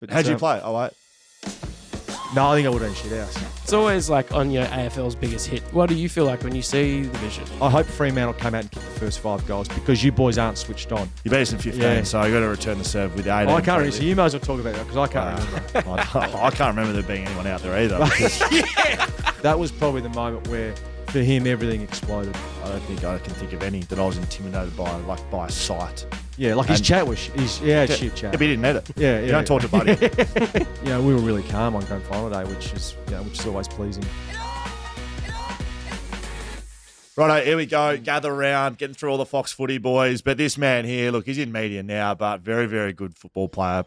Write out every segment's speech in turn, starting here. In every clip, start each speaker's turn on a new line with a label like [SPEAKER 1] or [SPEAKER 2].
[SPEAKER 1] But
[SPEAKER 2] How'd you play? Oh, wait.
[SPEAKER 1] No, I think I would have shit house.
[SPEAKER 3] It's always like on your AFL's biggest hit. What do you feel like when you see the vision?
[SPEAKER 1] I hope Fremantle came out and kicked the first 5 goals because you boys aren't switched on.
[SPEAKER 2] You beat us in 15, so you got to return the serve with 18.
[SPEAKER 1] I can't remember. So you might as well talk about that because I can't remember.
[SPEAKER 2] I can't remember there being anyone out there either.
[SPEAKER 1] That was probably the moment where, for him, everything exploded.
[SPEAKER 2] I don't think I can think of any that I was intimidated by a sight.
[SPEAKER 1] Yeah, like his chat was shit chat.
[SPEAKER 2] Yeah, but he didn't need it.
[SPEAKER 1] Yeah.
[SPEAKER 2] You don't talk to Buddy.
[SPEAKER 1] We were really calm on grand final day, which is always pleasing.
[SPEAKER 2] Righto, here we go. Gather around, getting through all the Fox footy boys. But this man here, look, he's in media now, but very, very good football player.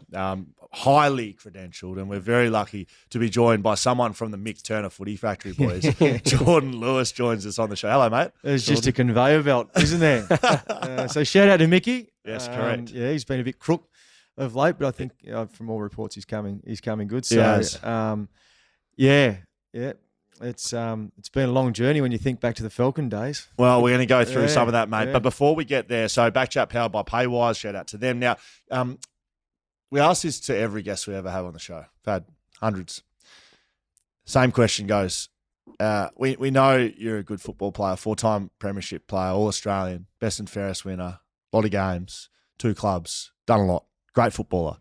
[SPEAKER 2] Highly credentialed, and we're very lucky to be joined by someone from the Mick Turner Footy Factory boys. Jordan Lewis joins us on the show. Hello, mate.
[SPEAKER 1] There's just a conveyor belt, isn't there? So shout out to Mickey.
[SPEAKER 2] Yes, correct.
[SPEAKER 1] Yeah, he's been a bit crook of late, but I think from all reports he's coming good. So
[SPEAKER 2] Yes.
[SPEAKER 1] It's been a long journey when you think back to the Falcon days.
[SPEAKER 2] Well, we're going to go through
[SPEAKER 1] Yeah,
[SPEAKER 2] some of that, mate.
[SPEAKER 1] yeah.
[SPEAKER 2] But before we get there, so BackChat powered by Paywise, shout out to them. Now, we ask this to every guest we ever have on the show. We've had hundreds. Same question goes. We know you're a good football player, 4-time premiership player, all-Australian, best and fairest winner, a lot of games, 2 clubs, done a lot, great footballer.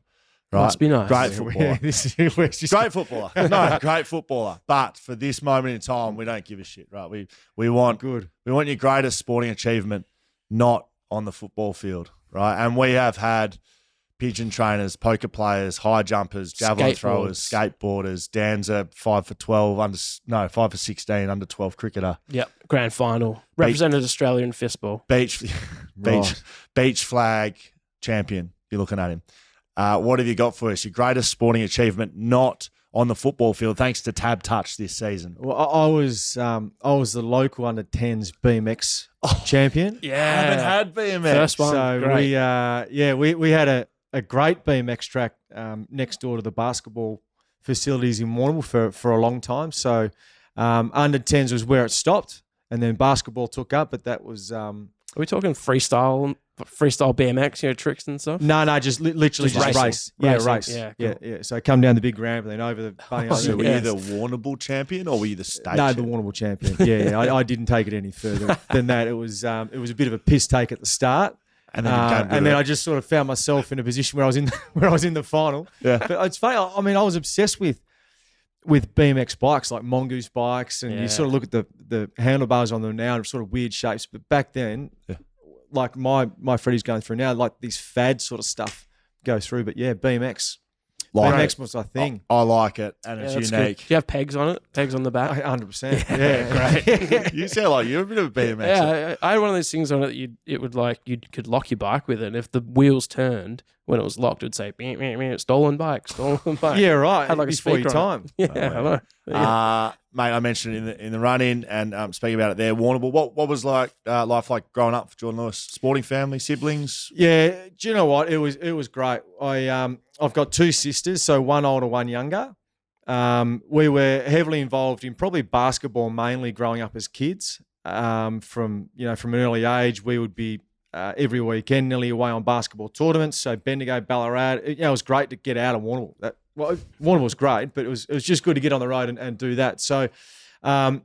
[SPEAKER 2] Right?
[SPEAKER 3] Must be nice.
[SPEAKER 2] Great footballer. Great footballer. No, great footballer. But for this moment in time, we don't give a shit, right? We want your greatest sporting achievement not on the football field, right? And we have had pigeon trainers, poker players, high jumpers, javelin throwers, skateboarders. Dan's a 5 for 12, 5 for 16, under 12 cricketer.
[SPEAKER 3] Yep, grand final. Represented Australia in fistball.
[SPEAKER 2] Beach flag champion. You're looking at him. What have you got for us? Your greatest sporting achievement not on the football field, thanks to TABtouch this season.
[SPEAKER 1] Well, I was the local under 10s BMX champion.
[SPEAKER 2] I haven't had BMX.
[SPEAKER 3] First one.
[SPEAKER 1] So
[SPEAKER 3] Great.
[SPEAKER 1] we had a great BMX track next door to the basketball facilities in Warrnambool for a long time. So under 10s was where it stopped, and then basketball took up. But that was
[SPEAKER 3] Are we talking freestyle BMX, tricks and stuff?
[SPEAKER 1] no, just literally just race. Yeah,
[SPEAKER 3] Racing.
[SPEAKER 1] race.
[SPEAKER 3] Yeah,
[SPEAKER 1] Yeah,
[SPEAKER 3] cool.
[SPEAKER 1] yeah. So come down the big ramp and then over the bunny.
[SPEAKER 2] So were you the Warrnambool champion or were you the state
[SPEAKER 1] No,
[SPEAKER 2] champion?
[SPEAKER 1] the Warrnambool champion. Yeah. I didn't take it any further than that. It was a bit of a piss take at the start.
[SPEAKER 2] And then,
[SPEAKER 1] I just sort of found myself in a position where I was in the final.
[SPEAKER 2] Yeah.
[SPEAKER 1] But it's funny. I mean, I was obsessed with BMX bikes, like mongoose bikes, and you sort of look at the handlebars on them now, and sort of weird shapes. But back then, like my Freddie's going through now, like these fad sort of stuff go through. But yeah, BMX. BMX was my thing.
[SPEAKER 2] I like it, and
[SPEAKER 3] That's
[SPEAKER 2] it's
[SPEAKER 3] good.
[SPEAKER 2] unique.
[SPEAKER 3] Do you have pegs on it? Pegs on the back?
[SPEAKER 1] 100%. Yeah,
[SPEAKER 3] great.
[SPEAKER 2] You sound like you're a bit of a BMX.
[SPEAKER 3] Yeah, I had one of those things on it that you could lock your bike with it. And if the wheels turned when it was locked, it would say, "Meow, meow, meow, stolen bike, stolen bike."
[SPEAKER 1] Yeah, right.
[SPEAKER 3] Had like a
[SPEAKER 1] Before your
[SPEAKER 3] speaker on
[SPEAKER 1] time.
[SPEAKER 3] it. Yeah, I know. Yeah.
[SPEAKER 2] Mate, I mentioned in the run-in and speaking about it there, Warrnambool. What was life like growing up for Jordan Lewis? Sporting family, siblings?
[SPEAKER 1] Yeah, do you know what? It was great. I've got 2 sisters, so one older, one younger. We were heavily involved in probably basketball mainly growing up as kids. From an early age, we would be every weekend nearly away on basketball tournaments. So Bendigo, Ballarat. It was great to get out of Warrnambool. Warrnambool was great, but it was just good to get on the road and do that. So, so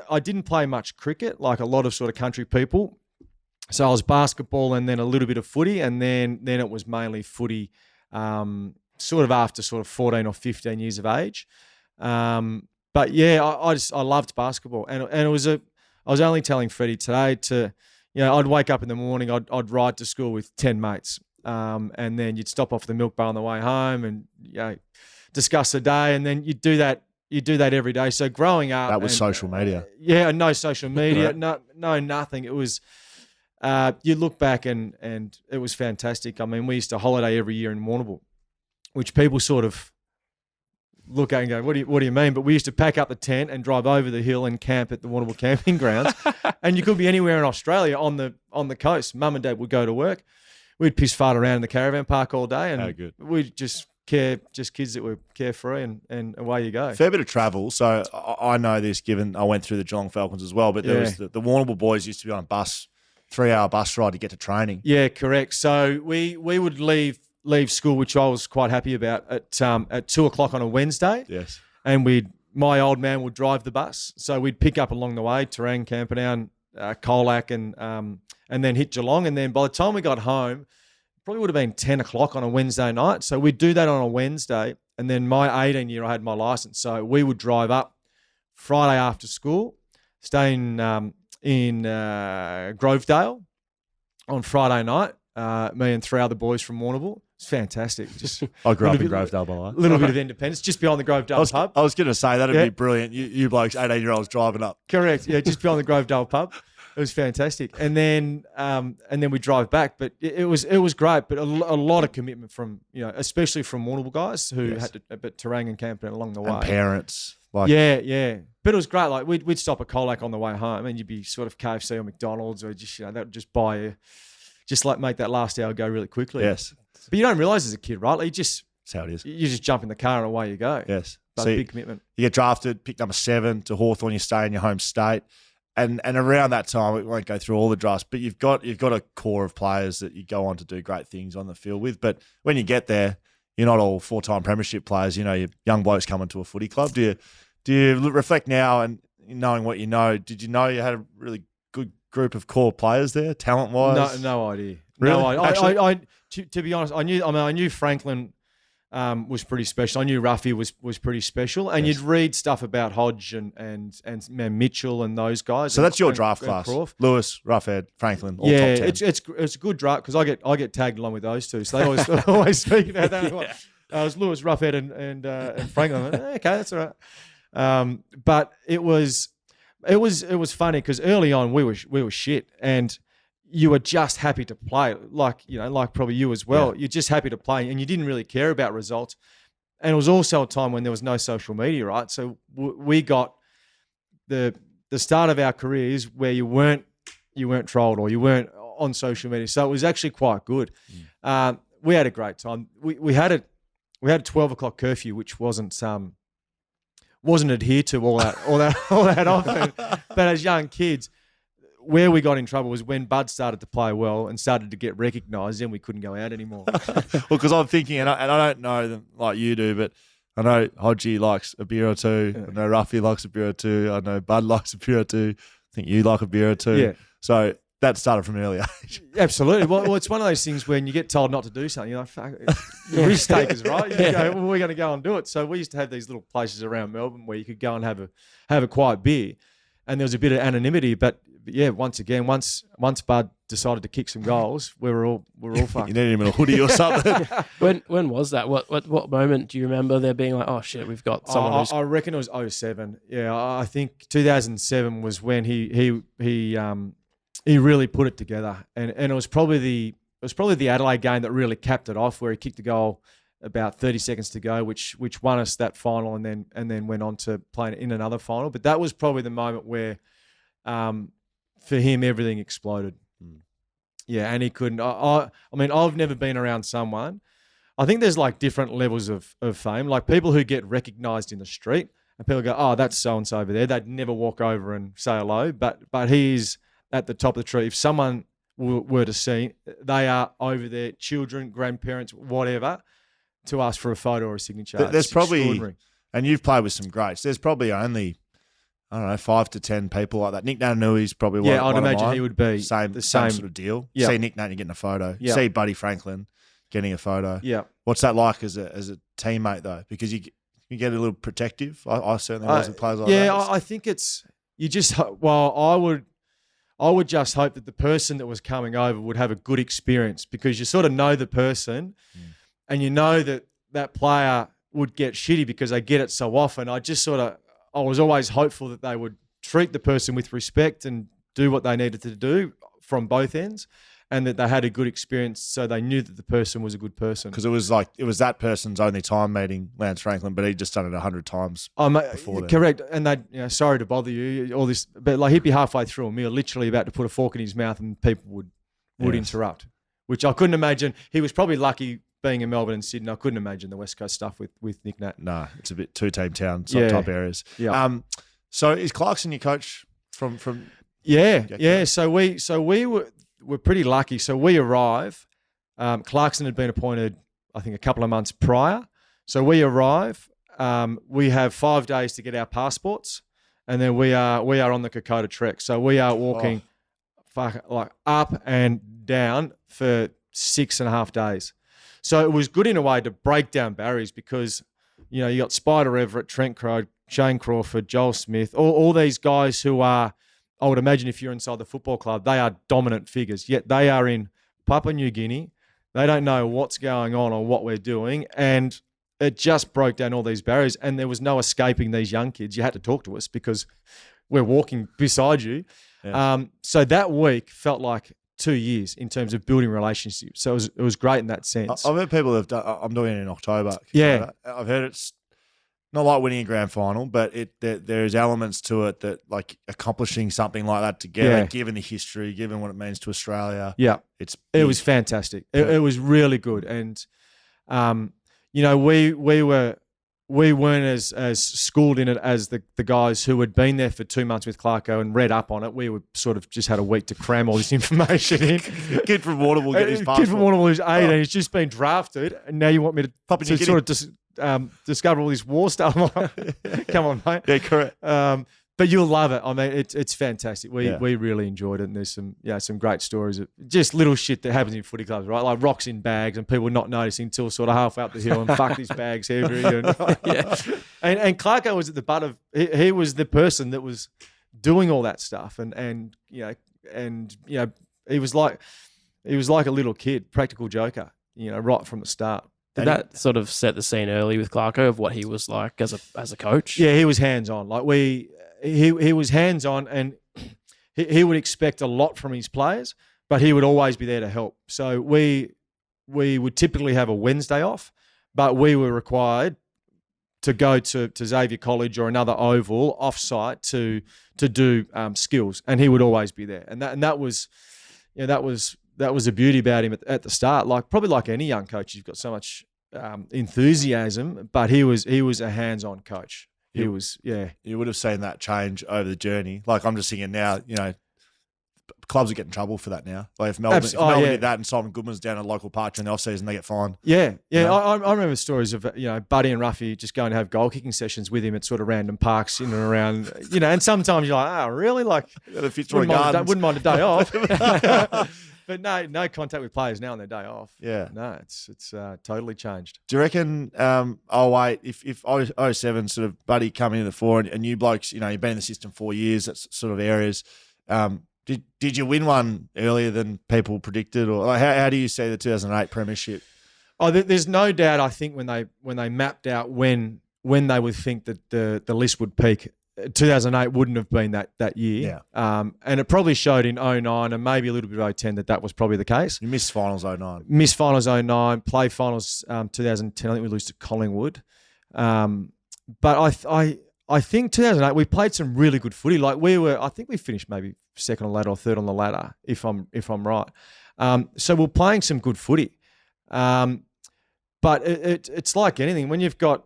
[SPEAKER 1] I didn't play much cricket like a lot of sort of country people. So I was basketball and then a little bit of footy, and then it was mainly footy sort of after sort of 14 or 15 years of age. But yeah, I loved basketball, and it was I was only telling Freddie today I'd wake up in the morning, I'd ride to school with 10 mates, and then you'd stop off the milk bar on the way home and discuss the day, and then you'd do that. You do that every day. So growing up,
[SPEAKER 2] That was social media.
[SPEAKER 1] Yeah, no social media,
[SPEAKER 2] Right.
[SPEAKER 1] no nothing. It was. You look back and it was fantastic. I mean, we used to holiday every year in Warrnambool, which people sort of look at and go, what do you mean? But we used to pack up the tent and drive over the hill and camp at the Warrnambool camping grounds. And you could be anywhere in Australia on the coast. Mum and Dad would go to work. We'd piss fart around in the caravan park all day, and
[SPEAKER 2] How good.
[SPEAKER 1] we'd just kids that were carefree, and away you go.
[SPEAKER 2] Fair bit of travel. So I know this, given I went through the Geelong Falcons as well. But there was the Warrnambool boys used to be on a bus, 3-hour bus ride to get to training.
[SPEAKER 1] Yeah, correct. So we would leave leave school, which I was quite happy about, at 2:00 on a Wednesday.
[SPEAKER 2] Yes.
[SPEAKER 1] And my old man would drive the bus. So we'd pick up along the way, Terang, Camperdown, Colac, and then hit Geelong. And then by the time we got home, probably would have been 10:00 on a Wednesday night. So we'd do that on a Wednesday. And then my 18 year, I had my license. So we would drive up Friday after school, stay in Grovedale on Friday night. Me and 3 other boys from Warrnambool. It's fantastic. Just
[SPEAKER 2] I grew up in Grovedale, by the way.
[SPEAKER 1] A little bit of independence, just beyond the Grovedale pub.
[SPEAKER 2] I was going to say, that'd be brilliant. You blokes, 18-year-olds driving up.
[SPEAKER 1] Correct. Yeah, just beyond the Grovedale pub. It was fantastic. And then we drive back. But it was great. But a lot of commitment from, especially from Warrnambool guys who had to, but Terang and Camperdown along the way.
[SPEAKER 2] And parents.
[SPEAKER 1] Yeah. But it was great. Like we'd stop at Colac on the way home, and you'd be sort of KFC or McDonald's, or just that would just buy you, just like make that last hour go really quickly.
[SPEAKER 2] Yes.
[SPEAKER 1] But you don't realise as a kid, right? Like that's
[SPEAKER 2] how it is.
[SPEAKER 1] You just jump in the car and away you go.
[SPEAKER 2] Yes.
[SPEAKER 1] But big commitment.
[SPEAKER 2] You get drafted, pick number 7 to Hawthorn. You stay in your home state, and around that time, we won't go through all the drafts, but you've got a core of players that you go on to do great things on the field with. But when you get there, you're not all 4-time premiership players. You're young blokes coming to a footy club. Do you reflect now and knowing what you know? Did you know you had a really good group of core players there, talent wise?
[SPEAKER 1] No idea.
[SPEAKER 2] Really?
[SPEAKER 1] No idea. To be honest, I knew Franklin was pretty special. I knew Ruffy was pretty special, and you'd read stuff about Hodge and Mitchell and those guys.
[SPEAKER 2] So that's your draft class: Lewis, Roughhead, Franklin. All
[SPEAKER 1] top
[SPEAKER 2] 10.
[SPEAKER 1] It's a good draft because I get tagged along with those two, so they always speak about that. It was Lewis, Roughhead, and Franklin. I'm like, okay, that's all right. But it was funny because early on we were shit, and you were just happy to play, like probably you as well. Yeah. You're just happy to play, and you didn't really care about results. And it was also a time when there was no social media, right? So we got the start of our careers where you weren't trolled or you weren't on social media. So it was actually quite good. We had a great time. We had a 12:00 curfew, which wasn't adhered to all that often. But as young kids, where we got in trouble was when Bud started to play well and started to get recognised, then we couldn't go out anymore.
[SPEAKER 2] Well, because I'm thinking, and I don't know them like you do, but I know Hodgie likes a beer or two. Yeah. I know Ruffy likes a beer or two. I know Bud likes a beer or two. I think you like a beer or two.
[SPEAKER 1] Yeah.
[SPEAKER 2] So that started from an early age.
[SPEAKER 1] Absolutely. Well, it's one of those things when you get told not to do something, you're like, fuck, risk takers, right? You go, well, we're going to go and do it. So we used to have these little places around Melbourne where you could go and have a quiet beer, and there was a bit of anonymity, but yeah, once Bud decided to kick some goals, we were all fucked.
[SPEAKER 2] You needed him in a hoodie or something.
[SPEAKER 3] When was that? What moment do you remember there being like, oh shit, we've got someone?
[SPEAKER 1] I reckon it was 2007. Yeah, I think 2007 was when he really put it together, and it was probably the Adelaide game that really capped it off, where he kicked a goal about 30 seconds to go, which won us that final, and then went on to play in another final. But that was probably the moment where, for him, everything exploded. Yeah, and he couldn't. I mean, I've never been around someone. I think there's like different levels of fame. Like people who get recognised in the street, and people go, "Oh, that's so and so over there." They'd never walk over and say hello, but he's at the top of the tree. If someone were to see, they are over there, children, grandparents, whatever, to ask for a photo or a signature.
[SPEAKER 2] There's probably, and you've played with some greats, there's probably only, I don't know, 5 to 10 people like that. Nick Nananui's probably one.
[SPEAKER 1] Yeah, I'd imagine
[SPEAKER 2] of mine.
[SPEAKER 1] He would be
[SPEAKER 2] the same sort of deal.
[SPEAKER 1] Yep.
[SPEAKER 2] See Nick Nana getting a photo.
[SPEAKER 1] Yep.
[SPEAKER 2] See Buddy Franklin getting a photo.
[SPEAKER 1] Yeah.
[SPEAKER 2] What's that like as a teammate though? Because you get a little protective. I certainly was with players like that.
[SPEAKER 1] Yeah, I think it's I would just hope that the person that was coming over would have a good experience, because you sort of know the person, and you know that player would get shitty because they get it so often. I was always hopeful that they would treat the person with respect and do what they needed to do from both ends, and that they had a good experience, so they knew that the person was a good person.
[SPEAKER 2] Because it was that person's only time meeting Lance Franklin, but he'd just done it 100 times before then.
[SPEAKER 1] Correct. And they, sorry to bother you, all this, but like he'd be halfway through a meal, literally about to put a fork in his mouth, and people would interrupt, which I couldn't imagine. He was probably lucky being in Melbourne and Sydney. I couldn't imagine the West Coast stuff with Nick Nat.
[SPEAKER 2] No, it's a bit two-team town type areas.
[SPEAKER 1] Yeah.
[SPEAKER 2] So is Clarkson your coach from?
[SPEAKER 1] Yeah. So we were pretty lucky. So we arrive. Clarkson had been appointed I think, a couple of months prior. So we arrive. We have 5 days to get our passports, and then we are on the Kokoda Trek. So we are walking like up and down for 6.5 days. So it was good in a way to break down barriers because, you know, you got Spider Everett, Trent Crowe, Shane Crawford, Joel Smith, all these guys who are, I would imagine if you're inside the football club, they are dominant figures, yet they are in Papua New Guinea. They don't know what's going on or what we're doing. And it just broke down all these barriers, and there was no escaping these young kids. You had to talk to us because we're walking beside you. Yeah. So that week felt like 2 years in terms of building relationships. So it was great in that sense.
[SPEAKER 2] I've heard people have done. I'm doing it in October.
[SPEAKER 1] Yeah,
[SPEAKER 2] I've heard it's not like winning a grand final, but there's elements to it that like accomplishing something like that together, given the history, given what it means to Australia.
[SPEAKER 1] Yeah, it was fantastic. It was really good, and you know, we weren't as schooled in it as the guys who had been there for 2 months with Clarko and read up on it. We were sort of just had a week to cram all this information in.
[SPEAKER 2] Kid from Waterville get his passport.
[SPEAKER 1] Kid from Waterville who's 18. He's just been drafted, and now you want me to sort of discover all this war stuff. Come on, mate.
[SPEAKER 2] Yeah, correct.
[SPEAKER 1] But you'll love it. I mean, it's fantastic. We really enjoyed it, and there's some great stories of just little shit that happens in footy clubs, right? Like rocks in bags and people not noticing until sort of half up the hill and fuck, this bag's heavy. And Clarko was at the butt of he was the person that was doing all that stuff, and he was like a little kid, practical joker, you know, right from the start.
[SPEAKER 3] Did that sort of set the scene early with Clarko of what he was like as a coach?
[SPEAKER 1] Yeah, he was hands on. Like he was hands on, and he would expect a lot from his players, but he would always be there to help. So we would typically have a Wednesday off, but we were required to go to Xavier College or another oval off-site to do skills, and he would always be there. And that was the beauty about him at the start. Like probably like any young coach, you've got so much enthusiasm, but he was a hands-on coach. You
[SPEAKER 2] would have seen that change over the journey. Like I'm just thinking now, you know, clubs are getting in trouble for that now. Like if Melbourne did that and Simon Goodman's down at a local park in the off season, they get fined.
[SPEAKER 1] Yeah.
[SPEAKER 2] You know?
[SPEAKER 1] I remember stories of, you know, Buddy and Ruffy just going to have goal kicking sessions with him at sort of random parks in and around, you know, and sometimes you're like, oh, really? Like, wouldn't mind a day off. But no contact with players now on their day off.
[SPEAKER 2] Yeah.
[SPEAKER 1] No, it's totally changed.
[SPEAKER 2] Do you reckon, if 07 sort of Buddy coming into the fore and you blokes, you know, you've been in the system 4 years, that's sort of areas, did you win one earlier than people predicted? Or like, how do you see the 2008 Premiership?
[SPEAKER 1] Oh, there's no doubt, I think, when they mapped out when they would think that the list would peak, 2008 wouldn't have been that year.
[SPEAKER 2] Yeah.
[SPEAKER 1] And it probably showed in 09 and maybe a little bit of 010 that was probably the case.
[SPEAKER 2] You missed finals 09.
[SPEAKER 1] Missed finals 09, play finals 2010. I think we lose to Collingwood. But I think 2008 we played some really good footy. Like I think we finished maybe second on the ladder or third on the ladder, if I'm right. So we're playing some good footy. But it's like anything. When you've got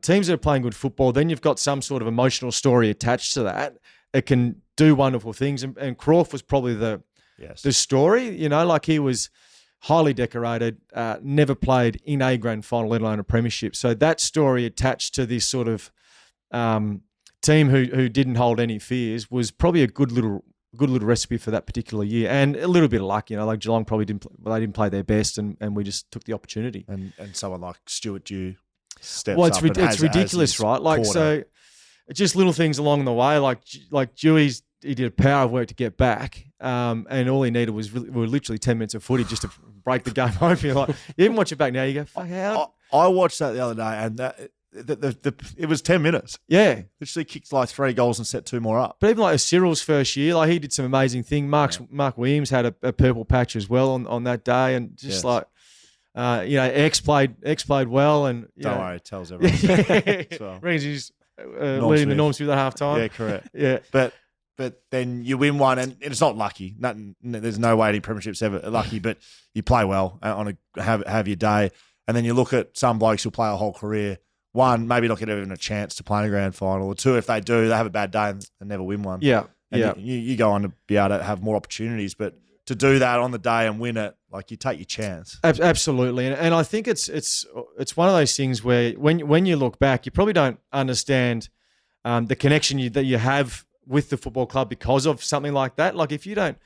[SPEAKER 1] teams that are playing good football, then you've got some sort of emotional story attached to that. It can do wonderful things. And Crawford was probably the story, you know, like he was highly decorated, never played in a grand final, let alone a premiership. So that story attached to this sort of team who didn't hold any fears was probably a good little recipe for that particular year, and a little bit of luck, you know, like Geelong probably didn't play their best, and we just took the opportunity.
[SPEAKER 2] And someone like Stuart Dew steps
[SPEAKER 1] well,
[SPEAKER 2] up.
[SPEAKER 1] It's ridiculous, right? Like quarter. So, it's just little things along the way. Like Dewey's, he did a power of work to get back, and all he needed was we were literally 10 minutes of footy just to break the game open. You're like, you even watch it back now, you go, fuck, how?
[SPEAKER 2] I watched that the other day, and it was 10 minutes.
[SPEAKER 1] Yeah.
[SPEAKER 2] Literally kicked like 3 goals and set 2 more up.
[SPEAKER 1] But even like Cyril's first year, like he did some amazing thing. Mark Williams had a purple patch as well on that day, and just like, you know, X played well, and
[SPEAKER 2] don't worry, it tells everyone.
[SPEAKER 1] Well. Rings is leading the Norm through the half time.
[SPEAKER 2] Yeah, correct.
[SPEAKER 1] Yeah,
[SPEAKER 2] but then you win one, and it's not lucky. There's no way any premierships ever lucky, but you play well have your day, and then you look at some blokes who play a whole career. One, maybe not get even a chance to play in a grand final, or two, if they do, they have a bad day and never win one.
[SPEAKER 1] Yeah,
[SPEAKER 2] and you go on to be able to have more opportunities, but to do that on the day and win it, like you take your chance.
[SPEAKER 1] Absolutely, and I think it's one of those things where when you look back, you probably don't understand the connection that you have with the football club because of something like that. Like if you don't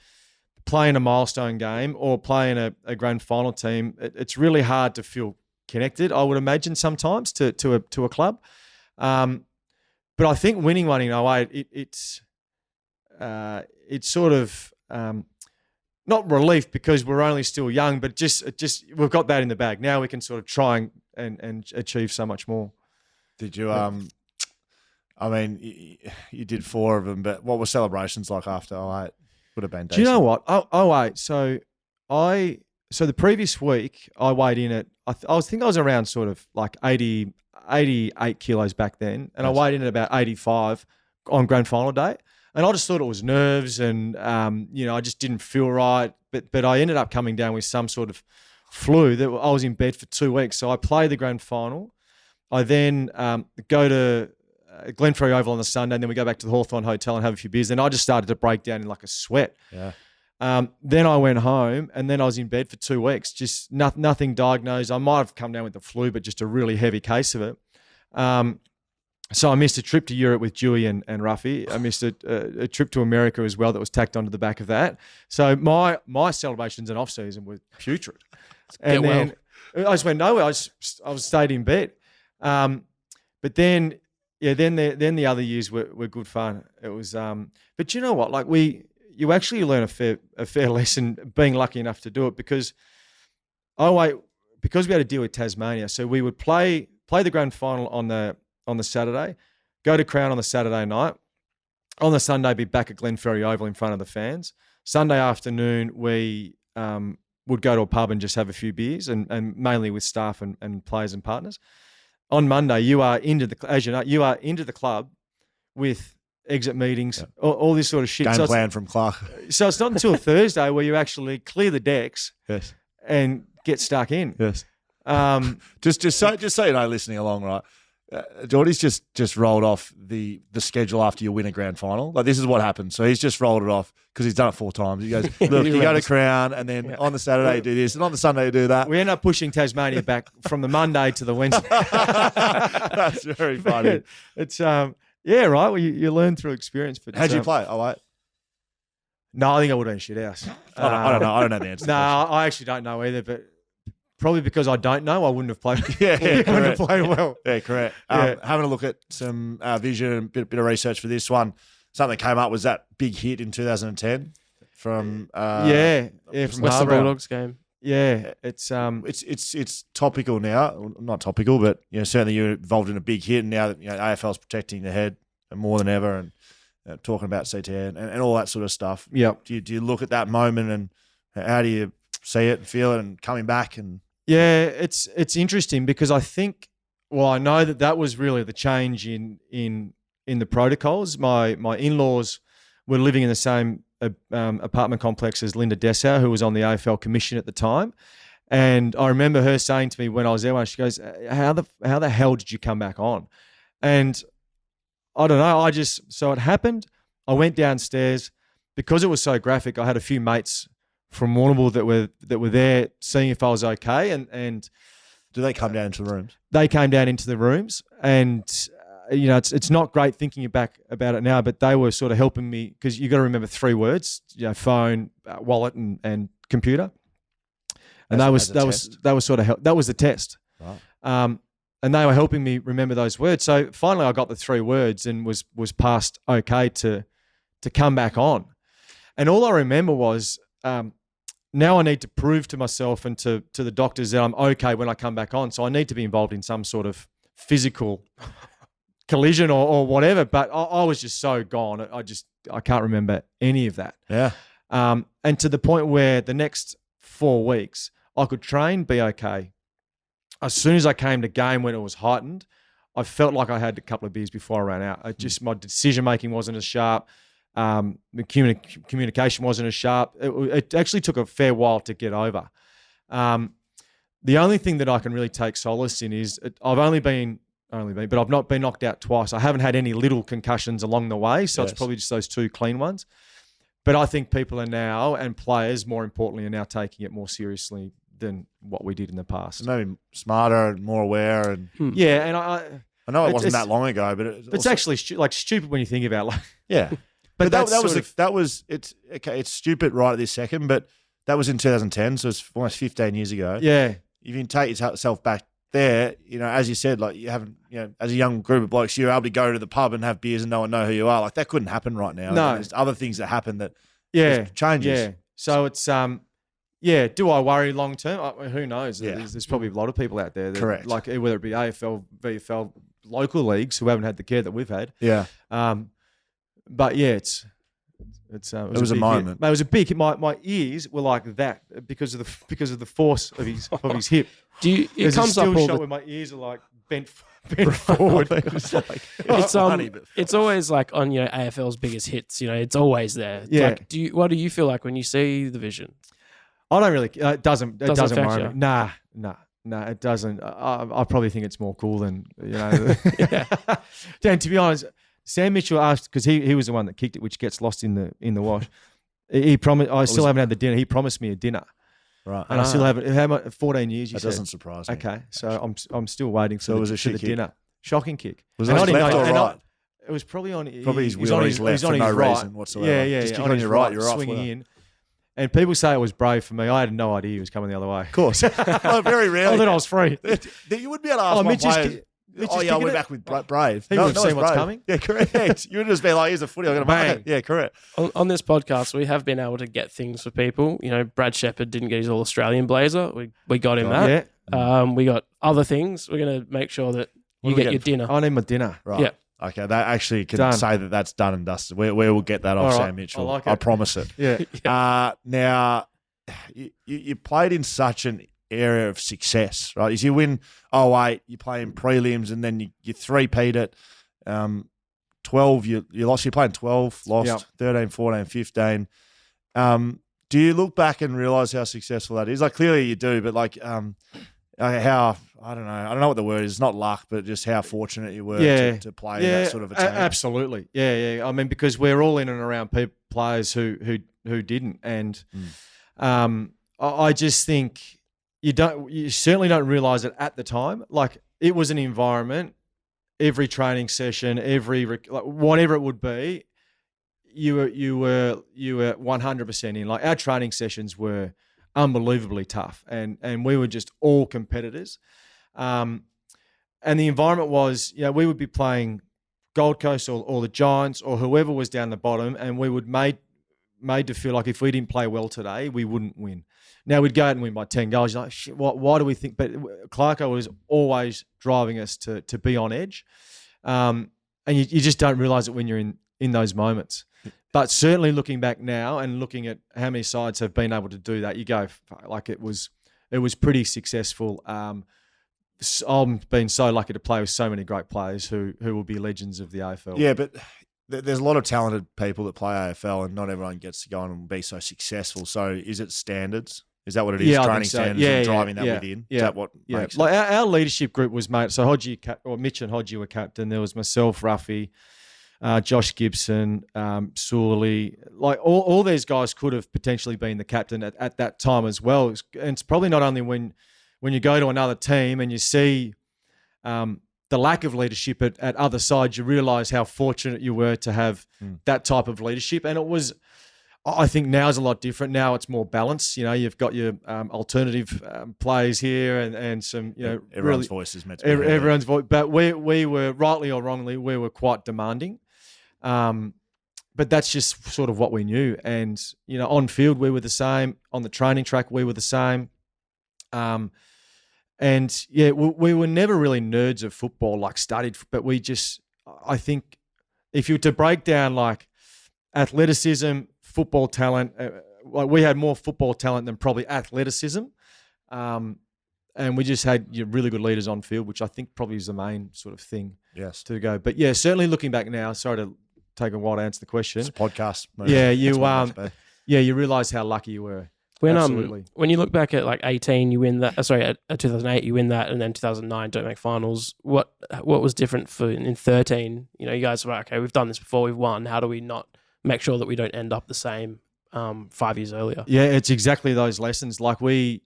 [SPEAKER 1] play in a milestone game or play in a grand final team, it's really hard to feel connected, I would imagine, sometimes to a club. But I think winning one in 08, it's sort of not relief because we're only still young, but just we've got that in the bag. Now we can sort of try and achieve so much more.
[SPEAKER 2] Did you? I mean, you did 4 of them, but what were celebrations like after 08? Would have been decent.
[SPEAKER 1] Do you know what? 08. So the previous week I weighed in at I think I was around sort of like 88 kilos back then, and I weighed in at about 85 on grand final day. And I just thought it was nerves, and I just didn't feel right. But I ended up coming down with some sort of flu that I was in bed for 2 weeks. So I played the grand final. I then go to Glenferrie Oval on the Sunday, and then we go back to the Hawthorn Hotel and have a few beers. Then I just started to break down in like a sweat.
[SPEAKER 2] Yeah.
[SPEAKER 1] Then I went home, and then I was in bed for 2 weeks, just nothing diagnosed. I might have come down with the flu, but just a really heavy case of it. So I missed a trip to Europe with Dewey and Ruffy. I missed a trip to America as well that was tacked onto the back of that. So my celebrations in off season were putrid. And then I just went nowhere. I was stayed in bed. But then the other years were good fun. It was but you know what? Like you actually learn a fair lesson being lucky enough to do it because we had to deal with Tasmania. So we would play the grand final on the Saturday, go to Crown on the Saturday night. On the Sunday, be back at Glenferrie Oval in front of the fans. Sunday afternoon, we would go to a pub and just have a few beers, and mainly with staff and players and partners. On Monday, you are into the club with exit meetings, all this sort of shit.
[SPEAKER 2] Game plan from Clark.
[SPEAKER 1] So it's not until Thursday where you actually clear the decks,
[SPEAKER 2] yes,
[SPEAKER 1] and get stuck in.
[SPEAKER 2] Yes. Just so you know, listening along, right? Geordie's just rolled off the schedule after you win a grand final. Like, this is what happened. So he's just rolled it off because he's done it 4 times. He goes, look, you go to Crown, and then on the Saturday you do this, and on the Sunday you do that.
[SPEAKER 1] We end up pushing Tasmania back from the Monday to the Wednesday.
[SPEAKER 2] That's very funny.
[SPEAKER 1] It's yeah, right. Well, you learn through experience. But
[SPEAKER 2] how'd you play? Oh, wait.
[SPEAKER 1] No, I think I would have been shit house.
[SPEAKER 2] I don't know. I don't know the answer.
[SPEAKER 1] No, I actually don't know either, but. Probably because I don't know, I wouldn't have played.
[SPEAKER 2] Wouldn't
[SPEAKER 1] have played well.
[SPEAKER 2] Yeah, correct. Having a look at some vision and a bit of research for this one, something that came up was that big hit in 2010 from
[SPEAKER 1] from
[SPEAKER 3] Western
[SPEAKER 1] Harbrow.
[SPEAKER 3] Bulldogs game.
[SPEAKER 1] Yeah, it's
[SPEAKER 2] topical now. Not topical, but certainly you're involved in a big hit, and now that AFL's protecting the head more than ever, and talking about CTN and all that sort of stuff.
[SPEAKER 1] Yeah.
[SPEAKER 2] Do you look at that moment, and how do you see it and feel it, and coming back and?
[SPEAKER 1] Yeah, it's interesting because I know that was really the change in the protocols. My in-laws were living in the same apartment complex as Linda Dessau, who was on the AFL commission at the time. And I remember her saying to me when I was there, she goes, how the hell did you come back on? And I don't know, so it happened. I went downstairs because it was so graphic. I had a few mates from Warrnambool that were there seeing if I was okay, and
[SPEAKER 2] do they come down into the rooms? They
[SPEAKER 1] came down into the rooms, and it's not great thinking back about it now, but they were sort of helping me because you got to remember 3 words: phone, wallet, and computer. And that was the test.
[SPEAKER 2] Right.
[SPEAKER 1] And they were helping me remember those words. So finally, I got the 3 words and was passed okay to come back on. And all I remember was. Now I need to prove to myself and to the doctors that I'm okay when I come back on. So I need to be involved in some sort of physical collision or whatever. But I was just so gone. I can't remember any of that.
[SPEAKER 2] Yeah.
[SPEAKER 1] And to the point where the next 4 weeks I could train, be okay. As soon as I came to game when it was heightened, I felt like I had a couple of beers before I ran out. My decision making wasn't as sharp. The communication wasn't as sharp. It actually took a fair while to get over. The only thing that I can really take solace in is I've only been, but I've not been knocked out twice. I haven't had any little concussions along the way, so it's probably just those 2 clean ones. But I think people are now, and players more importantly, are now taking it more seriously than what we did in the past.
[SPEAKER 2] Maybe smarter and more aware. And
[SPEAKER 1] Yeah, and I
[SPEAKER 2] know it wasn't that long ago, but
[SPEAKER 1] it's actually stupid when you think about it.
[SPEAKER 2] Yeah. But it's stupid right at this second, but that was in 2010, so it's almost 15 years ago.
[SPEAKER 1] Yeah.
[SPEAKER 2] If you can take yourself back there, as you said, like you haven't, as a young group of blokes, you're able to go to the pub and have beers and no one know who you are. Like that couldn't happen right now.
[SPEAKER 1] No.
[SPEAKER 2] There's other things that happen that changes.
[SPEAKER 1] Yeah. So it's do I worry long term? Who knows?
[SPEAKER 2] Yeah.
[SPEAKER 1] There's probably a lot of people out there that,
[SPEAKER 2] correct,
[SPEAKER 1] like whether it be AFL, VFL, local leagues who haven't had the care that we've had.
[SPEAKER 2] Yeah.
[SPEAKER 1] But yeah, it was
[SPEAKER 2] a moment.
[SPEAKER 1] It was a big. My ears were like that because of the force of his hip.
[SPEAKER 3] It comes up all
[SPEAKER 1] shot where my ears are like bent forward.
[SPEAKER 3] It's always like on AFL's biggest hits. It's always there.
[SPEAKER 1] Yeah.
[SPEAKER 3] Like, what do you feel like when you see the vision?
[SPEAKER 1] I don't really. It doesn't worry
[SPEAKER 3] you?
[SPEAKER 1] me. Nah, it doesn't. I probably think it's more cool than Dan, to be honest, Sam Mitchell asked, because he was the one that kicked it, which gets lost in the wash. He promised. I still haven't had the dinner. He promised me a dinner.
[SPEAKER 2] Right.
[SPEAKER 1] And I still haven't. How much? 14 years. You
[SPEAKER 2] that
[SPEAKER 1] said.
[SPEAKER 2] doesn't surprise me.
[SPEAKER 1] Okay, so I'm still waiting for the dinner. Shocking kick.
[SPEAKER 2] Was it left or right?
[SPEAKER 1] It was probably on.
[SPEAKER 2] Probably his wheel on his left for no reason whatsoever.
[SPEAKER 1] Yeah.
[SPEAKER 2] Just kick on your right, you're off.
[SPEAKER 1] Swinging in. And people say it was brave for me. I had no idea he was coming the other way.
[SPEAKER 2] Of course. Very rarely.
[SPEAKER 1] I thought I was free.
[SPEAKER 2] You would be able to ask one player, we're back with brave.
[SPEAKER 1] He would have seen what's coming.
[SPEAKER 2] Yeah, correct. You would just be like, here's a footy, I'm going to bang. Yeah, correct.
[SPEAKER 3] On this podcast, we have been able to get things for people. Brad Shepherd didn't get his All-Australian blazer. We got him that.
[SPEAKER 1] Yeah.
[SPEAKER 3] We got other things. We're going to make sure that you get your dinner.
[SPEAKER 1] I need my dinner.
[SPEAKER 2] Right.
[SPEAKER 3] Yeah.
[SPEAKER 2] Okay, that actually can say that that's done and dusted. We will get that off Sam Mitchell. I promise it.
[SPEAKER 1] Yeah.
[SPEAKER 2] Now, you played in such an area of success, right? As you win 08, you play in prelims, and then you three-peat it. 12, you lost. You played in 12, lost 13, 14, 15. Do you look back and realise how successful that is? Like, clearly you do, but like how, I don't know what the word is. It's not luck, but just how fortunate you were to play in that sort of a team.
[SPEAKER 1] Absolutely. Yeah. I mean, because we're all in and around players who didn't. And I just think you certainly don't realise it at the time. Like, it was an environment, every training session, whatever it would be, you were 100% in. Like, our training sessions were unbelievably tough, and we were just all competitors. And the environment was, we would be playing Gold Coast or the Giants or whoever was down the bottom, and we would made to feel like if we didn't play well today, we wouldn't win. Now, we'd go out and win by 10 goals. You're like, shit, why do we think? But Clarko was always driving us to be on edge. And you just don't realise it when you're in those moments. But certainly looking back now and looking at how many sides have been able to do that, you go, like, it was pretty successful. I've been so lucky to play with so many great players who will be legends of the AFL.
[SPEAKER 2] Yeah, but there's a lot of talented people that play AFL, and not everyone gets to go on and be so successful. So is it standards? Is that what it is?
[SPEAKER 1] Yeah,
[SPEAKER 2] training standards and driving that within?
[SPEAKER 1] Yeah.
[SPEAKER 2] Is that what makes it?
[SPEAKER 1] Like, our leadership group was made. So Mitch and Hodgie were captain. There was myself, Ruffy, Josh Gibson, Sewley. Like, all these guys could have potentially been the captain at that time as well. And it's probably not only when you go to another team and you see the lack of leadership at other sides, you realise how fortunate you were to have that type of leadership. And it was, I think now is a lot different. Now it's more balanced. You've got your alternative players here and some,
[SPEAKER 2] everyone's voice is meant to be heard.
[SPEAKER 1] Everyone's voice. But we were, rightly or wrongly, we were quite demanding. But that's just sort of what we knew. And, on field, we were the same. On the training track, we were the same. And yeah, we were never really nerds of football, like studied, but I think if you were to break down like athleticism, football talent, like, we had more football talent than probably athleticism. And we just had really good leaders on field, which I think probably is the main sort of thing to go. But yeah, certainly looking back now, sorry to take a while to answer the question.
[SPEAKER 2] It's a podcast.
[SPEAKER 1] Yeah, you realise how lucky you were. Absolutely.
[SPEAKER 3] When you look back at like 18, you win that. At 2008, you win that, and then 2009, don't make finals. What was different in 13? You guys were like, okay, we've done this before, we've won. How do we not make sure that we don't end up the same 5 years earlier.
[SPEAKER 1] Yeah, it's exactly those lessons. Like we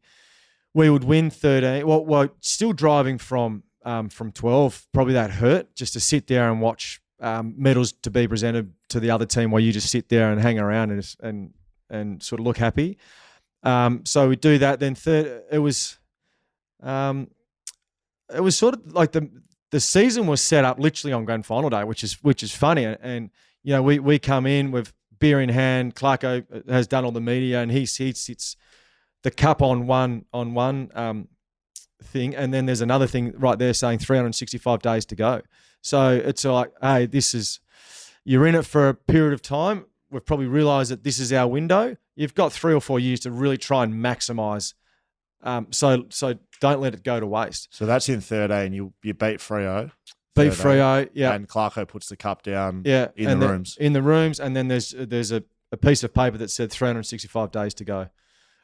[SPEAKER 1] would win 13. Well, still driving from 12. Probably that hurt just to sit there and watch medals to be presented to the other team while you just sit there and hang around and sort of look happy. So we do that. Then third, it was sort of like the season was set up literally on grand final day, which is funny. And you know, we come in with beer in hand. Clarko has done all the media, and he sits the cup on one thing, and then there's another thing right there saying 365 days to go. So it's like, hey, you're in it for a period of time. We've probably realised that this is our window. You've got 3 or 4 years to really try and maximise. So don't let it go to waste.
[SPEAKER 2] So that's in 13. You beat Freo.
[SPEAKER 1] Beat Freo, yeah.
[SPEAKER 2] And Clarko puts the cup down
[SPEAKER 1] in
[SPEAKER 2] the rooms.
[SPEAKER 1] In the rooms, and then there's a piece of paper that said 365 days to go.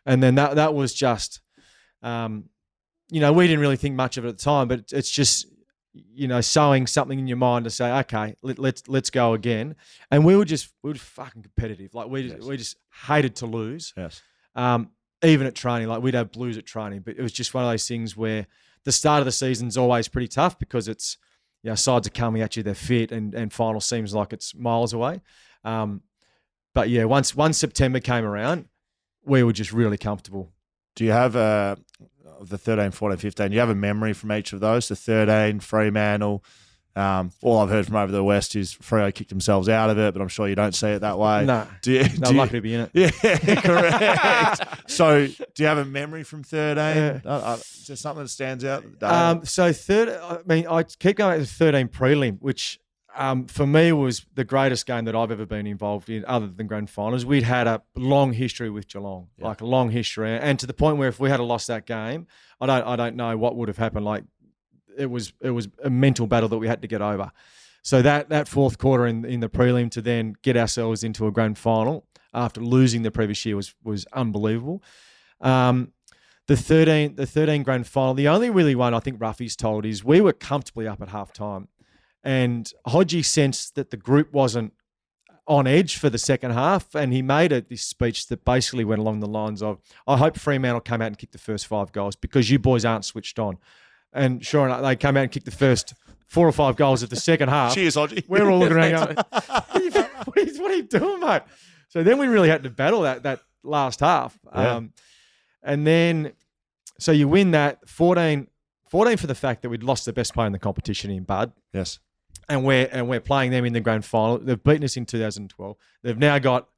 [SPEAKER 1] And then that was just, you know, we didn't really think much of it at the time, but it's just, you know, sowing something in your mind to say, okay, let's go again. And we were just fucking competitive. Like we just hated to lose.
[SPEAKER 2] Yes.
[SPEAKER 1] Even at training, like we'd have blues at training, but it was just one of those things where the start of the season's always pretty tough because it's, you know, sides are coming at you, they're fit, and final seems like it's miles away. But yeah, once September came around, we were just really comfortable.
[SPEAKER 2] Do you have the 13, 14, 15? Do you have a memory from each of those? The 13, Fremantle. All I've heard from over the West is Freo kicked themselves out of it, but I'm sure you don't see it that way.
[SPEAKER 1] No, lucky to be in it.
[SPEAKER 2] Yeah, correct. So, do you have a memory from 13? Is there something that stands out?
[SPEAKER 1] So I keep going back to 13 prelim, which for me was the greatest game that I've ever been involved in, other than grand finals. We'd had a long history with Geelong, like a long history, and to the point where if we had lost that game, I don't know what would have happened. Like, it was a mental battle that we had to get over. So that fourth quarter in the prelim to then get ourselves into a grand final after losing the previous year was unbelievable. The 13 grand final, the only really one I think Ruffy's told is we were comfortably up at halftime, and Hodgie sensed that the group wasn't on edge for the second half, and he made this speech that basically went along the lines of, I hope Fremantle come out and kick the first 5 goals because you boys aren't switched on. And sure enough, they came out and kicked the first 4 or 5 goals of the second half.
[SPEAKER 2] Cheers, Hodgie.
[SPEAKER 1] We're all looking around going, what are you doing, mate? So then we really had to battle that last half.
[SPEAKER 2] Yeah.
[SPEAKER 1] And then, so you win that 14 for the fact that we'd lost the best player in the competition in Bud.
[SPEAKER 2] Yes.
[SPEAKER 1] And we're playing them in the grand final. They've beaten us in 2012. They've now got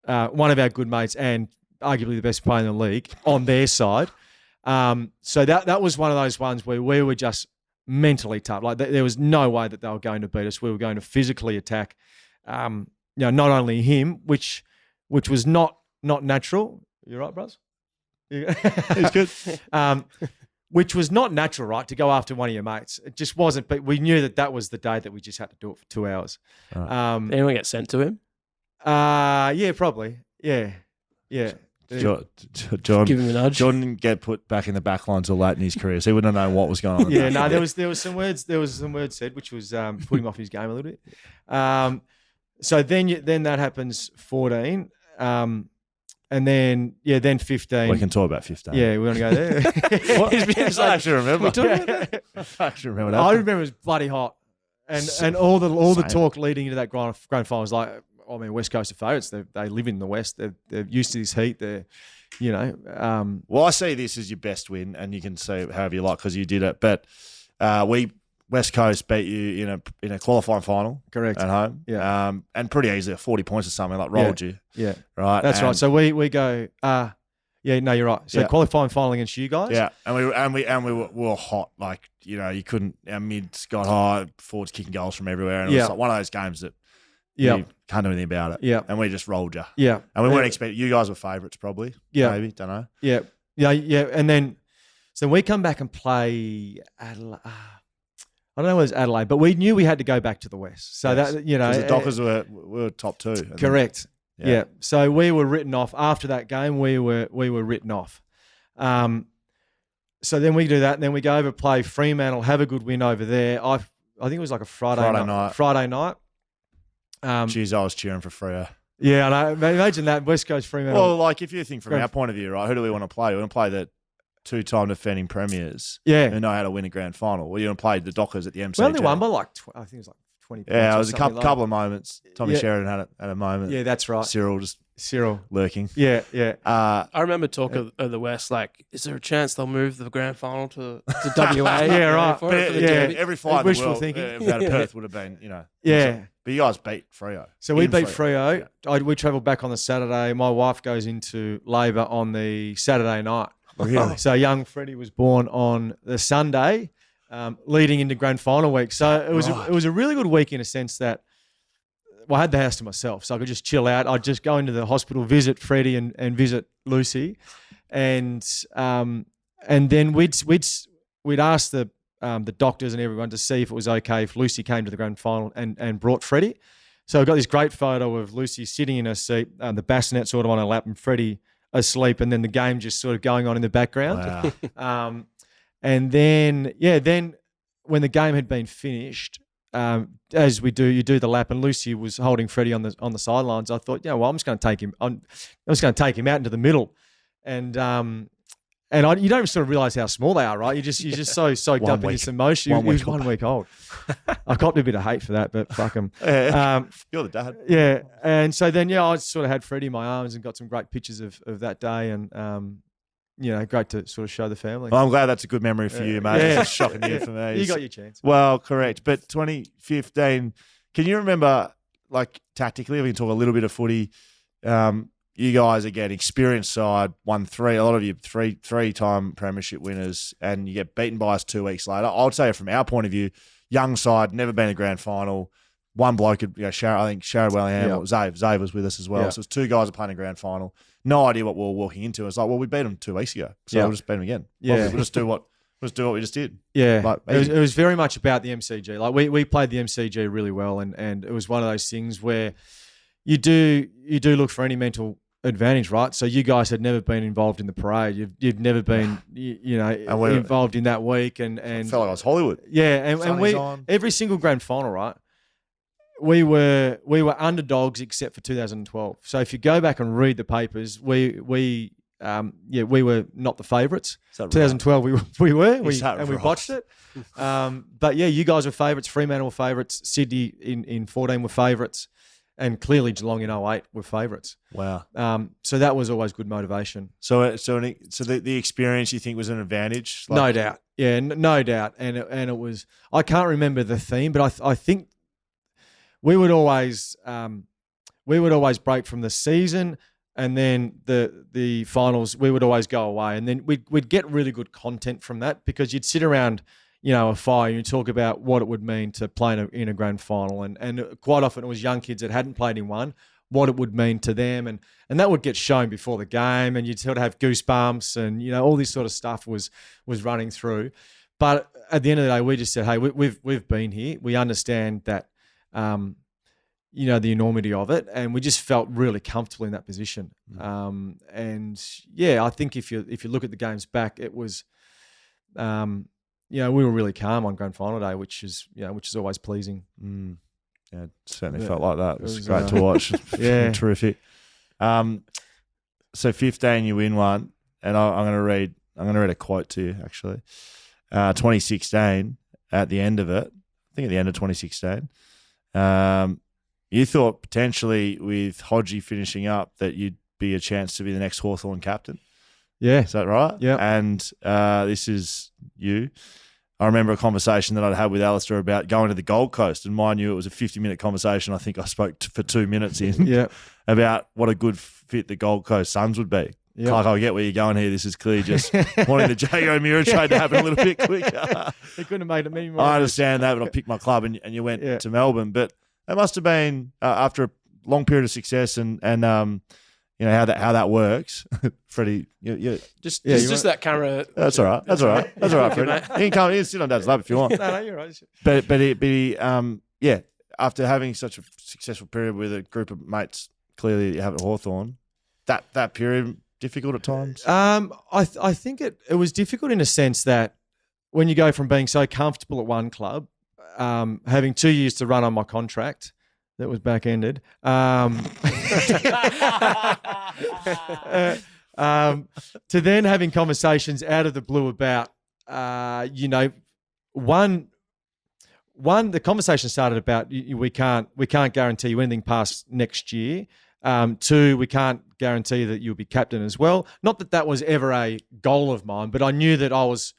[SPEAKER 1] one of our good mates and arguably the best player in the league on their side. So that was one of those ones where we were just mentally tough. Like there was no way that they were going to beat us. We were going to physically attack, you know, not only him, which was not natural. You right, bros?
[SPEAKER 2] He's good.
[SPEAKER 1] Which was not natural, right? To go after one of your mates. It just wasn't. But we knew that was the day that we just had to do it for 2 hours.
[SPEAKER 2] Right.
[SPEAKER 3] Anyone get sent to him?
[SPEAKER 1] Yeah, probably. Yeah.
[SPEAKER 2] John,
[SPEAKER 3] give him a nudge.
[SPEAKER 2] John didn't get put back in the back line till late in his career, so he wouldn't have known what was going on.
[SPEAKER 1] Yeah, no, there was some words said, which was put him off his game a little bit. So then that happens 14, and then 15.
[SPEAKER 2] We can talk about 15.
[SPEAKER 1] Yeah, we're gonna go there.
[SPEAKER 2] I actually remember. I actually remember that.
[SPEAKER 1] I remember it was bloody hot, and all the talk leading into that grand final was like, I mean, West Coast are favourites. They live in the West. They're used to this heat. They're, you know.
[SPEAKER 2] Well, I see this as your best win, and you can see however you like because you did it. But West Coast beat you in a qualifying final,
[SPEAKER 1] correct,
[SPEAKER 2] at home.
[SPEAKER 1] Yeah,
[SPEAKER 2] and pretty easily, 40 points or something, like rolled you.
[SPEAKER 1] Yeah,
[SPEAKER 2] right.
[SPEAKER 1] That's right. So we go. Yeah, no, you're right. So qualifying final against you guys.
[SPEAKER 2] Yeah, and we were hot. Like, you know, you couldn't. Our mids got high, forwards kicking goals from everywhere, and it was like one of those games that. You can't do anything about it.
[SPEAKER 1] Yeah.
[SPEAKER 2] And we just rolled you.
[SPEAKER 1] Yeah.
[SPEAKER 2] And we weren't expecting, you guys were favourites probably.
[SPEAKER 1] Yeah.
[SPEAKER 2] Maybe, don't know.
[SPEAKER 1] Yeah. And then, so we come back and play Adelaide. I don't know whether it's Adelaide, but we knew we had to go back to the West. So that, you know.
[SPEAKER 2] The Dockers were top 2.
[SPEAKER 1] Correct. Yeah. So we were written off. After that game, we were written off. So then we do that, and then we go over play Fremantle, have a good win over there. I think it was like a Friday night.
[SPEAKER 2] Jeez, I was cheering for Freo.
[SPEAKER 1] Yeah, and I imagine that West Coast Fremantle.
[SPEAKER 2] Well, like if you think from our point of view, right, who do we want to play? We want to play the 2-time defending premiers who know how to win a grand final. Well, you want to play the Dockers at the MCG.
[SPEAKER 1] We only won by like, I think it was like 20 points.
[SPEAKER 2] Yeah, it was a couple of moments. Tommy Sheridan had a moment.
[SPEAKER 1] Yeah, that's right.
[SPEAKER 2] Cyril lurking.
[SPEAKER 1] Yeah.
[SPEAKER 3] I remember talk of the West, like, is there a chance they'll move the grand final to WA?
[SPEAKER 1] Yeah, right.
[SPEAKER 3] For
[SPEAKER 2] Every flight in the world
[SPEAKER 1] thinking.
[SPEAKER 2] out of Perth would have been,
[SPEAKER 1] Yeah.
[SPEAKER 2] But you guys beat Freo.
[SPEAKER 1] So we beat Freo. We travelled back on the Saturday. My wife goes into labour on the Saturday night.
[SPEAKER 2] Really?
[SPEAKER 1] So young Freddie was born on the Sunday, leading into grand final week. So it was a really good week in a sense that, well, I had the house to myself, so I could just chill out. I'd just go into the hospital, visit Freddie and visit Lucy, and then we'd ask the doctors and everyone to see if it was okay if Lucy came to the grand final and brought Freddie. So I got this great photo of Lucy sitting in her seat, the bassinet sort of on her lap, and Freddie asleep, and then the game just sort of going on in the background.
[SPEAKER 2] Wow.
[SPEAKER 1] And then when the game had been finished, as we do, you do the lap, and Lucy was holding Freddie on the sidelines. I thought, I'm just going to take him. I'm just going to take him out into the middle, and you don't sort of realize how small they are, right? You're just so soaked up in this emotion. He was 1 week old. I copped a bit of hate for that, but fuck him.
[SPEAKER 2] You're the dad.
[SPEAKER 1] Yeah, and so then I sort of had Freddie in my arms and got some great pictures of that day, and great to sort of show the family.
[SPEAKER 2] Well, I'm glad that's a good memory for you, mate.
[SPEAKER 1] Yeah.
[SPEAKER 2] It's a shocking year for me.
[SPEAKER 1] You got your chance.
[SPEAKER 2] Well, correct. But 2015, can you remember, like, tactically, we can talk a little bit of footy. You guys, again, experienced side, won a lot of you three-time premiership winners, and you get beaten by us 2 weeks later. I would say from our point of view, young side, never been a grand final. One bloke, I think Jarrod Harbrow, Zave was with us as well.
[SPEAKER 1] Yeah.
[SPEAKER 2] So it was two guys playing a grand final. No idea what we were walking into. It's like, well, we beat them 2 weeks ago, so we'll just beat them again.
[SPEAKER 1] Yeah.
[SPEAKER 2] We'll just do what we just did.
[SPEAKER 1] Yeah,
[SPEAKER 2] Like,
[SPEAKER 1] it was very much about the MCG. Like we played the MCG really well, and it was one of those things where you do look for any mental advantage, right? So you guys had never been involved in the parade. You've never been, involved in that week, and
[SPEAKER 2] I felt like I was Hollywood.
[SPEAKER 1] Yeah, and we every single grand final, right? We were underdogs except for 2012. So if you go back and read the papers, we were not the favourites. 2012 we were, we botched it. But yeah, you guys were favourites. Fremantle were favourites. Sydney in 14 were favourites, and clearly Geelong in 08 were favourites.
[SPEAKER 2] Wow.
[SPEAKER 1] So that was always good motivation.
[SPEAKER 2] So the experience you think was an advantage?
[SPEAKER 1] No doubt. Yeah, no doubt. And it was. I can't remember the theme, but I think we would always break from the season, and then the finals we would always go away, and then we'd get really good content from that, because you'd sit around a fire and you talk about what it would mean to play in a grand final, and quite often it was young kids that hadn't played in one, what it would mean to them, and that would get shown before the game, and you'd sort of have goosebumps, and all this sort of stuff was running through. But at the end of the day, we just said, hey, we've been here, we understand that. The enormity of it, and we just felt really comfortable in that position. And yeah, I think if you look at the games back, it was, we were really calm on grand final day, which is always pleasing.
[SPEAKER 2] Yeah, it certainly felt like that. It was great to watch. Yeah, terrific. So 15, you win one, and I'm going to read a quote to you actually. 2016, at the end of it, I think at the end of 2016. You thought potentially with Hodgie finishing up that you'd be a chance to be the next Hawthorn captain.
[SPEAKER 1] Yeah.
[SPEAKER 2] Is that right?
[SPEAKER 1] Yeah.
[SPEAKER 2] And this is you. I remember a conversation that I'd had with Alastair about going to the Gold Coast, and mind you, it was a 50-minute conversation. I think I spoke for 2 minutes in about what a good fit the Gold Coast Suns would be. Yep. Clark, I get where you're going here. This is clearly just wanting the Jago O'Meara trade to happen a little bit quicker.
[SPEAKER 1] He couldn't have made it many more.
[SPEAKER 2] I understand that, but I picked my club and you went to Melbourne. But it must have been after a long period of success and how that works. Freddie,
[SPEAKER 3] just that camera.
[SPEAKER 2] That's all right. That's all right. That's all right, Freddie. You can sit on Dad's lap if you want.
[SPEAKER 1] No, you're right.
[SPEAKER 2] But after having such a successful period with a group of mates, clearly you have at Hawthorn, that period difficult at times.
[SPEAKER 1] I think it was difficult in a sense that when you go from being so comfortable at one club, having 2 years to run on my contract, that was back-ended. To then having conversations out of the blue about, the conversation started about we can't guarantee you anything past next year. 2, we can't guarantee that you'll be captain as well. Not that that was ever a goal of mine, but I knew that I was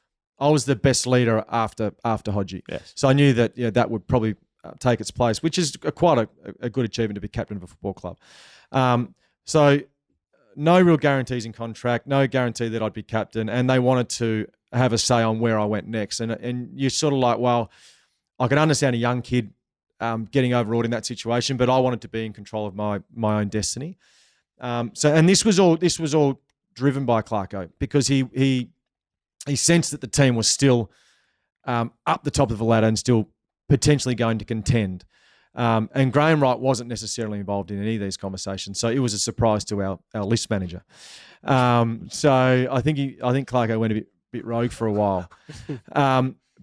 [SPEAKER 1] the best leader after Hodgie.
[SPEAKER 2] Yes.
[SPEAKER 1] So I knew that that would probably take its place, which is quite a good achievement to be captain of a football club. So no real guarantees in contract, no guarantee that I'd be captain, and they wanted to have a say on where I went next. And you're sort of like, well, I can understand a young kid getting overawed in that situation, but I wanted to be in control of my own destiny. And this was all driven by Clarko, because he sensed that the team was still up the top of the ladder and still potentially going to contend. And Graham Wright wasn't necessarily involved in any of these conversations, so it was a surprise to our list manager. So I think Clarko went a bit rogue for a while.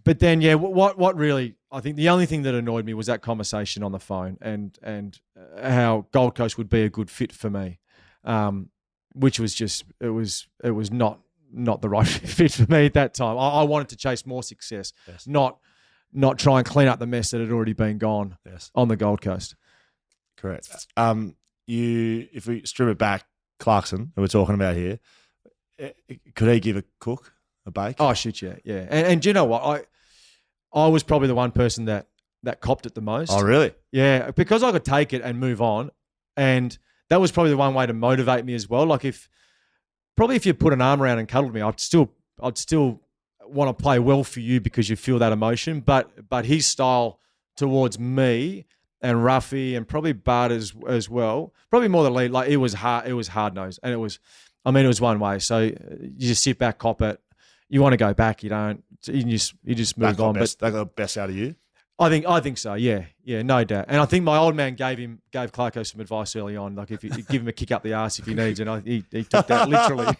[SPEAKER 1] But then, what really, I think the only thing that annoyed me was that conversation on the phone and how Gold Coast would be a good fit for me, which was just it was not the right fit for me at that time. I wanted to chase more success,
[SPEAKER 2] yes.
[SPEAKER 1] not try and clean up the mess that had already been gone on the Gold Coast.
[SPEAKER 2] Correct. If we strip it back, Clarkson, who we're talking about here, could he give a cook a bake?
[SPEAKER 1] Oh, shit, yeah. And do you know what? I was probably the one person that copped it the most.
[SPEAKER 2] Oh, really?
[SPEAKER 1] Yeah, because I could take it and move on, and that was probably the one way to motivate me as well. Like if you put an arm around and cuddled me, I'd still want to play well for you because you feel that emotion. But his style towards me and Ruffy and probably Bart as well, probably more than Lee, like it was hard nosed, and it was one way. So you just sit back, cop it. You want to go back, you don't. You just move on. But
[SPEAKER 2] they got the best out of you.
[SPEAKER 1] I think so. Yeah, no doubt. And I think my old man gave Clarko some advice early on, like if you give him a kick up the arse if he needs, and he took that literally.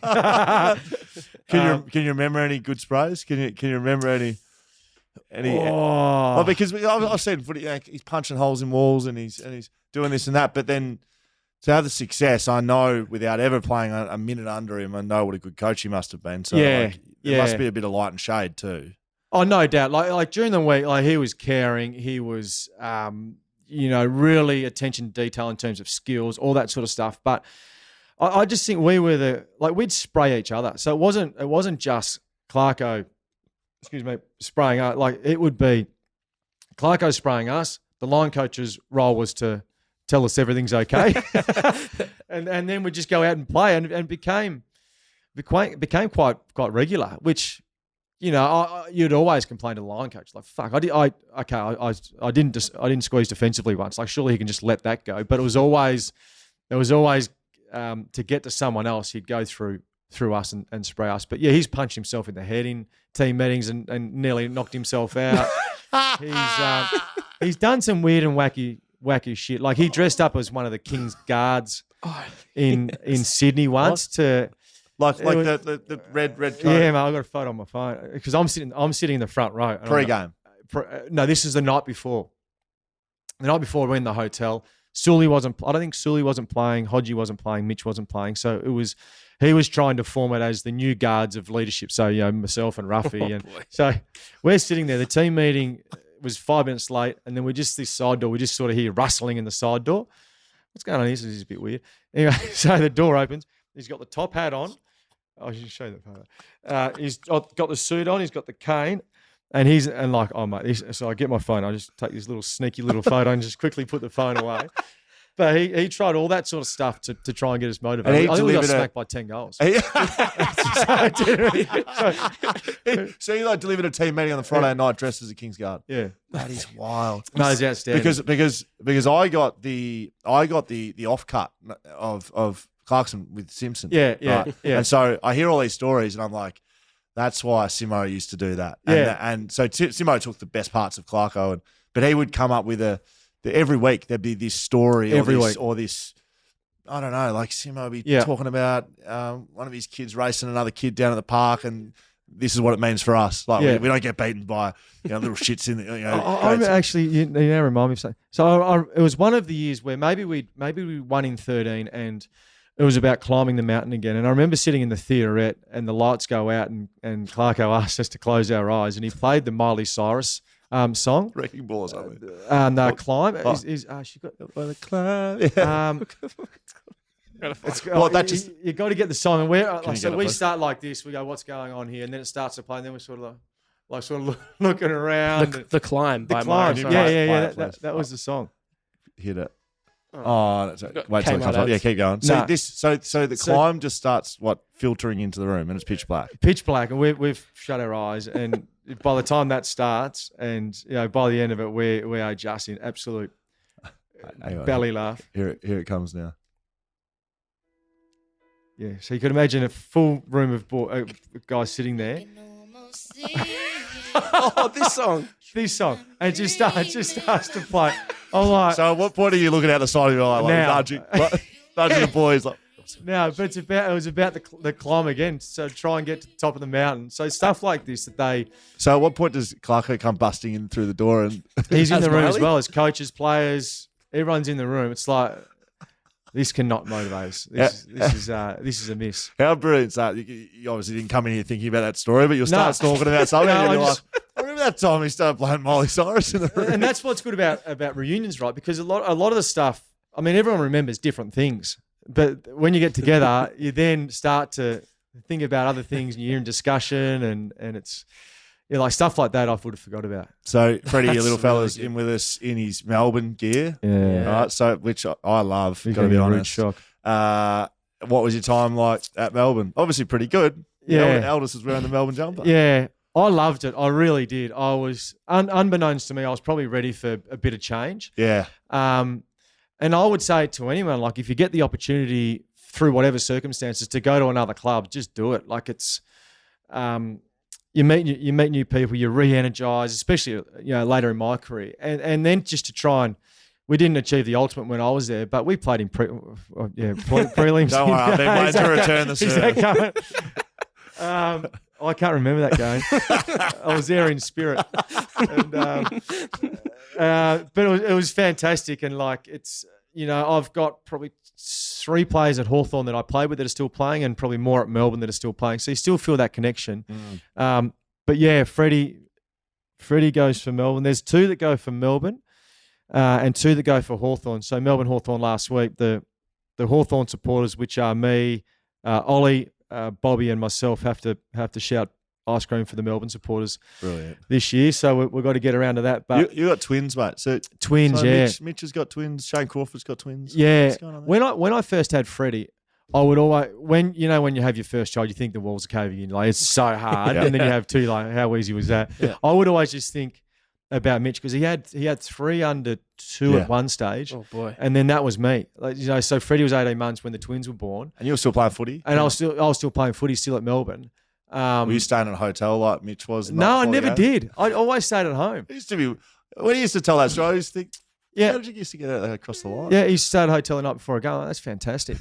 [SPEAKER 2] Can you remember any good sprays? Can you remember any?
[SPEAKER 1] Oh.
[SPEAKER 2] Well, because I've seen footy, he's punching holes in walls and he's doing this and that, but then to have the success, I know without ever playing a minute under him, I know what a good coach he must have been. So there must be a bit of light and shade too.
[SPEAKER 1] Oh, no doubt. Like during the week, like he was caring. He was, really attention to detail in terms of skills, all that sort of stuff. But I just think we were we'd spray each other. So it wasn't just Clarko, spraying us. Like it would be Clarko spraying us. The line coach's role was to tell us everything's okay, and then we'd just go out and play, and became quite regular, which. You'd always complain to the line coach, like, "Fuck, I didn't squeeze defensively once. Like, surely he can just let that go." But it was always to get to someone else, he'd go through us and spray us. But yeah, he's punched himself in the head in team meetings and nearly knocked himself out. He's done some weird and wacky shit. Like he dressed up as one of the King's guards in Sydney once to.
[SPEAKER 2] Like the red coat.
[SPEAKER 1] Yeah, man, I got a photo on my phone because I'm sitting in the front row.
[SPEAKER 2] Pre-game.
[SPEAKER 1] No, this is the night before. The night before we're in the hotel. Sully wasn't. I don't think Sully wasn't playing. Hodgie wasn't playing. Mitch wasn't playing. So he was trying to form it as the new guards of leadership. So myself and Ruffy so we're sitting there. The team meeting was 5 minutes late, and then we're just this side door. We just sort of hear rustling in the side door. What's going on here? This is a bit weird. Anyway, so the door opens. He's got the top hat on. I should show you the photo. He's got the suit on. He's got the cane, and like, oh mate. So I get my phone. I just take this little sneaky little photo and just quickly put the phone away. But he tried all that sort of stuff to try and get us motivated. I think we got smacked by 10 goals.
[SPEAKER 2] So you delivered a team meeting on the Friday night dressed as a King's Guard.
[SPEAKER 1] Yeah,
[SPEAKER 2] that is wild.
[SPEAKER 1] No, it's outstanding.
[SPEAKER 2] Because I got the off cut of Clarkson with Simpson.
[SPEAKER 1] Yeah.
[SPEAKER 2] And so I hear all these stories and I'm like, that's why Simo used to do that. And so Simo took the best parts of Clarko, but he would come up with every week there'd be this story or this, I don't know, like Simo would be talking about one of his kids racing another kid down at the park and this is what it means for us. Like
[SPEAKER 1] Yeah.
[SPEAKER 2] we don't get beaten by little shits in the.
[SPEAKER 1] I'm actually, you now remind me of something. So it was one of the years where maybe we won in 13, and it was about climbing the mountain again. And I remember sitting in the theaterette, and the lights go out, and Clarko asked us to close our eyes, and he played the Miley Cyrus song.
[SPEAKER 2] Wrecking Ball or something.
[SPEAKER 1] No, Climb.
[SPEAKER 2] Oh.
[SPEAKER 1] She got
[SPEAKER 2] the climb. Yeah.
[SPEAKER 1] you got to get the song. And we
[SPEAKER 2] please?
[SPEAKER 1] start like this. We go, what's going on here? And then it starts to play, and then we're sort of looking around.
[SPEAKER 3] The Climb by
[SPEAKER 1] Climb.
[SPEAKER 3] Miley
[SPEAKER 1] Yeah.
[SPEAKER 3] Cyrus.
[SPEAKER 1] That was the song.
[SPEAKER 2] Hit it. Oh, that's it. Wait till it
[SPEAKER 3] Came
[SPEAKER 2] comes
[SPEAKER 3] out
[SPEAKER 2] up. Yeah, keep going. So
[SPEAKER 1] No.
[SPEAKER 2] so the climb just starts filtering into the room, and it's pitch black.
[SPEAKER 1] Pitch black, and we've shut our eyes, and by the time that starts, and by the end of it, we are just in absolute
[SPEAKER 2] Hang on.
[SPEAKER 1] belly laugh.
[SPEAKER 2] Here it comes now.
[SPEAKER 1] Yeah, so you could imagine a full room of guys sitting there.
[SPEAKER 3] Oh, this song.
[SPEAKER 1] This song, and it just starts to play. I'm like,
[SPEAKER 2] So at what point are you looking out the side of your eye, like
[SPEAKER 1] Now.
[SPEAKER 2] nudging the boys? Like,
[SPEAKER 1] no, but it was about the climb again. So try and get to the top of the mountain. So stuff like this that they.
[SPEAKER 2] so at what point does Clarko come busting in through the door and
[SPEAKER 1] He's in
[SPEAKER 2] As
[SPEAKER 1] the room as
[SPEAKER 2] Miley?
[SPEAKER 1] well as coaches, players. Everyone's in the room. It's like this cannot motivate us. This is a miss.
[SPEAKER 2] How brilliant is that? You obviously didn't come in here thinking about that story, but you'll start talking about something
[SPEAKER 1] No,
[SPEAKER 2] and
[SPEAKER 1] I
[SPEAKER 2] you're
[SPEAKER 1] just-
[SPEAKER 2] like, I remember that time he started playing Miley Cyrus in the room.
[SPEAKER 1] And that's what's good about reunions, right? Because a lot of the stuff. I mean, everyone remembers different things, but when you get together, you then start to think about other things, and you're in discussion, and it's like stuff like that I would have forgot about.
[SPEAKER 2] So Freddie, your
[SPEAKER 3] That's
[SPEAKER 2] little fella's
[SPEAKER 3] really good.
[SPEAKER 2] in with us in his Melbourne gear.
[SPEAKER 1] Yeah.
[SPEAKER 2] Right, so which I love,
[SPEAKER 1] He's
[SPEAKER 2] got to be
[SPEAKER 1] getting a rude
[SPEAKER 2] honest.
[SPEAKER 1] shock.
[SPEAKER 2] What was your time like at Melbourne? Obviously pretty good.
[SPEAKER 1] Yeah.
[SPEAKER 2] Eldest was wearing the Melbourne jumper.
[SPEAKER 1] Yeah, I loved it. I really did. I was, unbeknownst to me, I was probably ready for a bit of change.
[SPEAKER 2] Yeah.
[SPEAKER 1] And I would say to anyone, like, if you get the opportunity through whatever circumstances to go to another club, just do it. Like, it's, you meet new people, you're re-energized, especially later in my career, and then just to try and. We didn't achieve the ultimate when I was there, but we played in prelims.
[SPEAKER 2] Don't worry, I've been waiting to return the
[SPEAKER 1] Is
[SPEAKER 2] serve.
[SPEAKER 1] that coming? I can't remember that game. I was there in spirit, and, but it was fantastic. And like I've got probably 3 players at Hawthorn that I played with that are still playing, and probably more at Melbourne that are still playing. So you still feel that connection. But yeah, Freddie goes for Melbourne. There's 2 that go for Melbourne. And 2 that go for Hawthorn. So Melbourne Hawthorn last week, the Hawthorn supporters, which are me, Ollie, Bobby, and myself, have to shout ice cream for the Melbourne supporters
[SPEAKER 2] Brilliant.
[SPEAKER 1] this year. So we've got to get around to that. But
[SPEAKER 2] You got twins, mate. So
[SPEAKER 1] twins, yeah,
[SPEAKER 2] Mitch has got twins. Shane Crawford's got twins.
[SPEAKER 1] yeah.
[SPEAKER 2] What's going on there?
[SPEAKER 1] When I first had Freddie, I would always when you have your first child, you think the walls are caving in, like it's so hard,
[SPEAKER 2] Yeah.
[SPEAKER 1] and then you have 2, like how easy was that?
[SPEAKER 3] Yeah.
[SPEAKER 1] I would always just think about Mitch because he had 3 under 2
[SPEAKER 2] Yeah.
[SPEAKER 1] at one stage.
[SPEAKER 3] Oh boy.
[SPEAKER 1] And then that was me. Like, so Freddie was 18 months when the twins were born,
[SPEAKER 2] And you were still playing footy?
[SPEAKER 1] and I was still playing footy still at Melbourne.
[SPEAKER 2] Were you staying at a hotel like Mitch was?
[SPEAKER 1] No, I never
[SPEAKER 2] did.
[SPEAKER 1] did. I always stayed at home.
[SPEAKER 2] It used to be when he used to tell that story. I used to think,
[SPEAKER 1] Yeah.
[SPEAKER 2] how did you used to get out across the line?
[SPEAKER 1] Yeah, he used to stay at a hotel the night before a game. That's fantastic.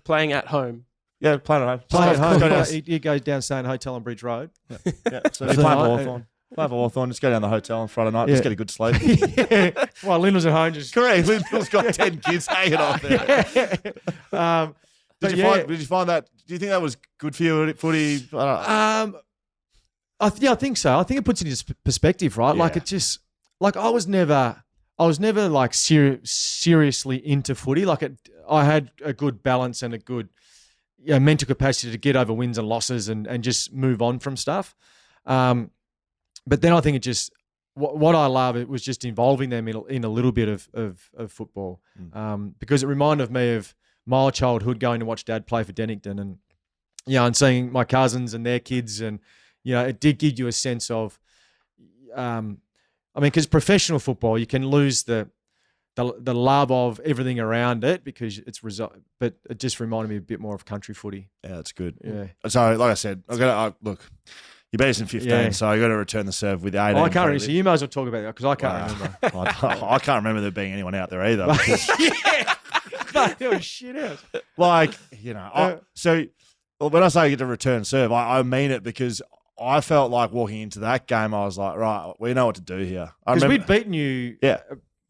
[SPEAKER 3] Playing at home.
[SPEAKER 2] Yeah, playing at home.
[SPEAKER 1] Playing at home.
[SPEAKER 2] Go down-
[SPEAKER 1] He goes down staying at a hotel on Bridge Road.
[SPEAKER 2] Yeah. So if
[SPEAKER 1] That's
[SPEAKER 2] you play for
[SPEAKER 1] right.
[SPEAKER 2] Hawthorn. Play for Hawthorn, just go down the hotel on Friday night,
[SPEAKER 1] Yeah.
[SPEAKER 2] just get a good sleep.
[SPEAKER 1] Yeah. Well, Lynn was at home just.
[SPEAKER 2] Correct. Lynnville's got 10 kids hanging off there.
[SPEAKER 1] But
[SPEAKER 2] Did you find that? Do you think that was good for you at footy? I don't know.
[SPEAKER 1] I think so. I think it puts it into perspective, right? Like
[SPEAKER 2] Yeah.
[SPEAKER 1] it just like I was never like seriously into footy. Like I had a good balance and a good mental capacity to get over wins and losses and just move on from stuff. But then I think it just what I love it was just involving them in a little bit of football, because it reminded me of my childhood going to watch Dad play for Dennington and seeing my cousins and their kids, and it did give you a sense of, because professional football you can lose the love of everything around it because it's but it just reminded me a bit more of country footy.
[SPEAKER 2] Yeah, that's good.
[SPEAKER 1] Yeah.
[SPEAKER 2] So, like I said, look, you beat us in 15,
[SPEAKER 1] Yeah.
[SPEAKER 2] so you got to return the serve with 18.
[SPEAKER 1] I can't really. So you might as well talk about that because I can't remember.
[SPEAKER 2] I can't remember there being anyone out there either. Because,
[SPEAKER 1] Yeah, but it was shit out.
[SPEAKER 2] like, so Well, when I say get to return serve, I mean it because I felt like walking into that game, I was like, right, we know what to do here.
[SPEAKER 1] Because we'd beaten you.
[SPEAKER 2] Yeah.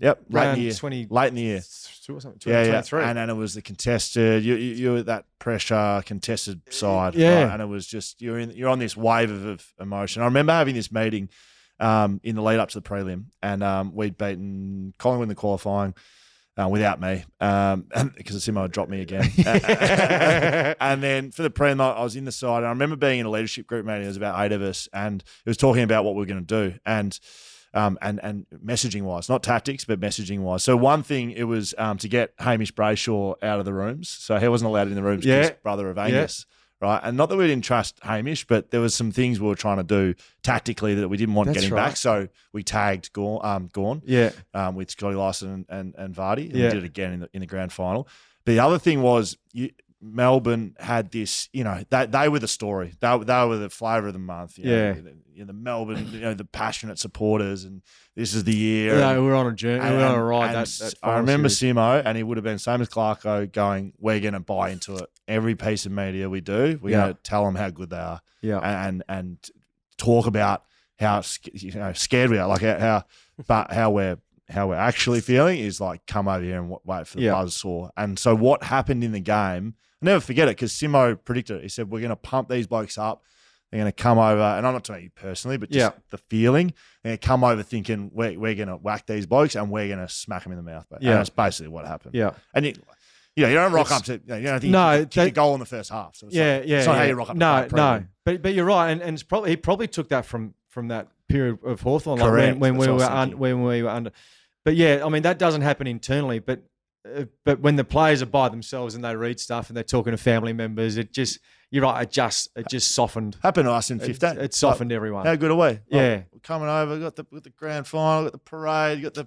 [SPEAKER 2] Yep. Late in the year.
[SPEAKER 1] 20,
[SPEAKER 2] Late in the year.
[SPEAKER 1] Or something,
[SPEAKER 2] Yeah.
[SPEAKER 1] 23.
[SPEAKER 2] And it was the contested. You were that pressure contested side.
[SPEAKER 1] Yeah.
[SPEAKER 2] Right? And it was just you're on this wave of emotion. I remember having this meeting in the lead up to the prelim, and we'd beaten Collingwood in the qualifying. Without me, because Simo had dropped me again. And then for the prelim, I was in the side, and I remember being in a leadership group meeting. There was about 8 of us, and it was talking about what we were going to do, and messaging wise, not tactics, but messaging wise. So one thing it was to get Hamish Brayshaw out of the rooms, so he wasn't allowed in the rooms. Because brother of Angus. Right, and not that we didn't trust Hamish, but there was some things we were trying to do tactically that we didn't want getting back. So we tagged Gorn, with Scotty Lyson and Vardy, and we did it again in the grand final. But the other thing was Melbourne had this, they were the story. They were the flavour of the month. The Melbourne, the passionate supporters, and this is the year.
[SPEAKER 1] Yeah, we were on a journey. We were on a ride. That
[SPEAKER 2] I remember
[SPEAKER 1] series.
[SPEAKER 2] Simo, and he would have been same as Clarko, going, we're going to buy into it. Every piece of media we do, we're going to tell them how good they are, and talk about how scared we are, like how we're actually feeling is like, come over here and wait for the buzzsaw. And so what happened in the game, I'll never forget it, because Simo predicted it. He said, we're going to pump these blokes up. They're going to come over, and I'm not talking you personally, but just the feeling. They're going to come over thinking we're going to whack these blokes and we're going to smack them in the mouth. And that's basically what happened.
[SPEAKER 1] Yeah.
[SPEAKER 2] And you don't rock up to, you don't think you kick a goal in the first half. So it's not how you rock up.
[SPEAKER 1] No. But you're right, and it's he probably took that from that period of Hawthorn,
[SPEAKER 2] Correct.
[SPEAKER 1] when we were under. But yeah, I mean that doesn't happen internally, but when the players are by themselves and they read stuff and they're talking to family members, you're right, it just softened.
[SPEAKER 2] Happened to us in 15.
[SPEAKER 1] It softened everyone.
[SPEAKER 2] How good are we?
[SPEAKER 1] Yeah.
[SPEAKER 2] We're coming over, got the grand final, got the parade, got the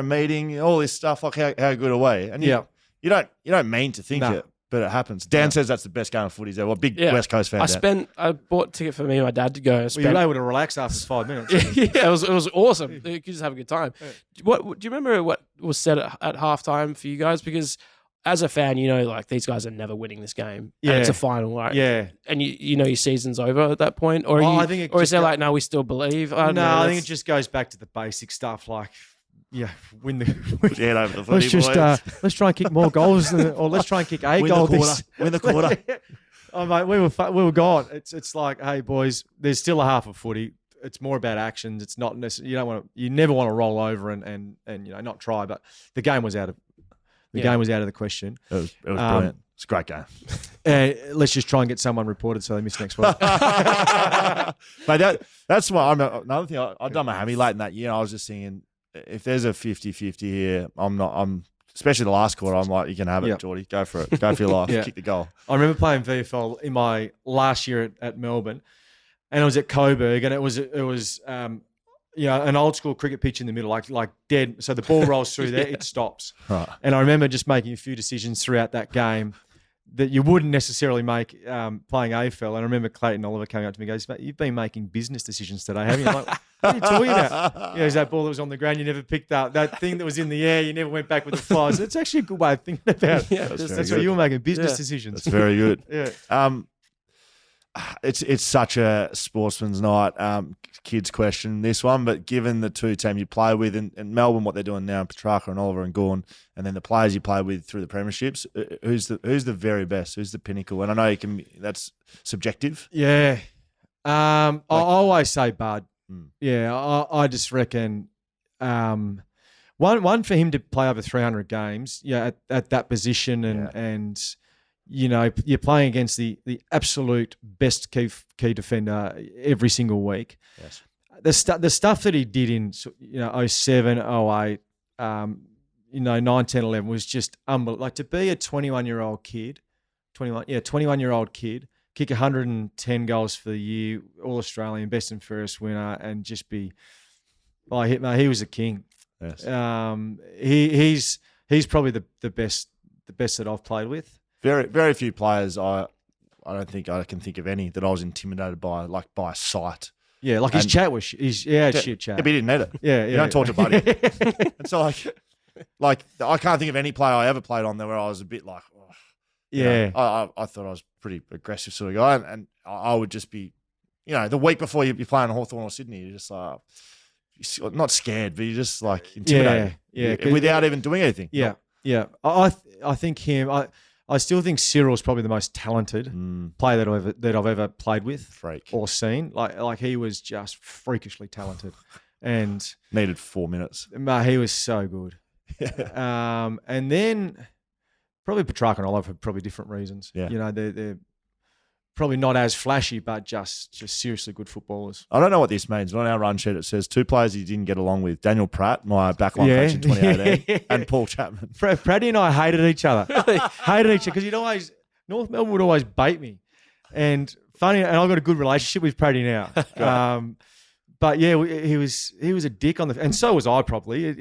[SPEAKER 2] meeting, all this stuff. Like how good are we? And you don't mean to think it, but it happens. Dan says that's the best game of footy he's ever. Well, big West Coast fan.
[SPEAKER 3] I bought a ticket for me and my dad to go.
[SPEAKER 1] You were able to relax after 5 minutes.
[SPEAKER 3] It was awesome. You could just have a good time. Yeah. Do you remember what was said at halftime for you guys? Because as a fan, like these guys are never winning this game. Yeah. And it's a final, right?
[SPEAKER 1] Yeah.
[SPEAKER 3] And your season's over at that point? Or
[SPEAKER 1] I think
[SPEAKER 3] is there like, no, we still believe?
[SPEAKER 1] I think it just goes back to the basic stuff like, win the
[SPEAKER 2] get over the footy,
[SPEAKER 1] let's try and kick more goals, or let's try and kick a goal.
[SPEAKER 2] Win the quarter.
[SPEAKER 1] Oh mate, we were gone. It's like, hey boys, there's still a half of footy. It's more about actions. It's not necessarily you never want to roll over and not try. But the game was out of the question.
[SPEAKER 2] It was brilliant. It's a great game.
[SPEAKER 1] Let's just try and get someone reported so they miss next week.
[SPEAKER 2] But that's why another thing. I've done my hammy late in that year. I was just thinking, if there's a 50-50 here, I'm especially the last quarter, I'm like, you can have it, Geordie. Go for it. Go for your life. Kick the goal.
[SPEAKER 1] I remember playing VFL in my last year at Melbourne, and it was at Coburg, and it was an old school cricket pitch in the middle, like dead. So the ball rolls through there, it stops.
[SPEAKER 2] Right.
[SPEAKER 1] And I remember just making a few decisions throughout that game that you wouldn't necessarily make playing AFL. And I remember Clayton Oliver coming up to me and goes, "Mate, you've been making business decisions today, haven't you?" I'm like, what are you talking about? Is that ball that was on the ground you never picked up? That thing that was in the air you never went back with the flies? It's actually a good way of thinking about it.
[SPEAKER 3] Yeah,
[SPEAKER 1] that's what you were making, business decisions.
[SPEAKER 2] That's very good.
[SPEAKER 1] Yeah.
[SPEAKER 2] It's such a sportsman's night. Kids question this one, but given the two teams you play with in Melbourne, what they're doing now, Petrarca and Oliver and Gorn, and then the players you play with through the premierships, who's the very best? Who's the pinnacle? And I know that's subjective.
[SPEAKER 1] Yeah. I always say Bud. Yeah, I just reckon one for him to play over 300 games, at that position and you're playing against the absolute best key defender every single week.
[SPEAKER 2] Yes.
[SPEAKER 1] The stuff that he did in 07, 08, 9, 10, 11 was just unbelievable. Like to be a 21-year-old kid, 21-year-old kid, kick 110 goals for the year, All Australian, best and fairest winner, and just be he was a king.
[SPEAKER 2] Yes.
[SPEAKER 1] He's probably the best that I've played with.
[SPEAKER 2] Very, very few players I don't think I can think of any that I was intimidated by, like by sight.
[SPEAKER 1] Yeah, like his chat was shit chat.
[SPEAKER 2] Yeah, but he didn't need it.
[SPEAKER 1] Yeah.
[SPEAKER 2] You don't talk to Buddy. It's like I can't think of any player I ever played on there where I was a bit like,
[SPEAKER 1] Yeah.
[SPEAKER 2] I thought I was a pretty aggressive sort of guy, and I would just be, the week before you're playing Hawthorn or Sydney, you're just like, you're not scared, but you're just like intimidated. Without even doing anything.
[SPEAKER 1] Yeah. Yeah. I think him. I still think Cyril's probably the most talented player that I've ever played with,
[SPEAKER 2] Freak,
[SPEAKER 1] or seen. Like he was just freakishly talented, and
[SPEAKER 2] needed 4 minutes.
[SPEAKER 1] He was so good. And then probably Petrarca and Olive for probably different reasons.
[SPEAKER 2] Yeah.
[SPEAKER 1] They're probably not as flashy, but just seriously good footballers.
[SPEAKER 2] I don't know what this means. On our run sheet, it says 2 players he didn't get along with: Daniel Pratt, my backline coach in 2018, and Paul Chapman.
[SPEAKER 1] Pratty and I hated each other. Because North Melbourne would always bait me. And funny, and I've got a good relationship with Pratty now. But yeah, he was a dick and so was I probably.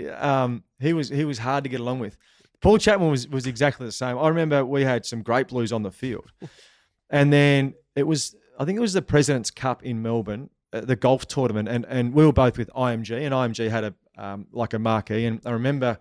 [SPEAKER 1] He was hard to get along with. Paul Chapman was exactly the same. I remember we had some great blues on the field. And then I think it was the President's Cup in Melbourne, the golf tournament, and we were both with IMG, and IMG had a marquee. And I remember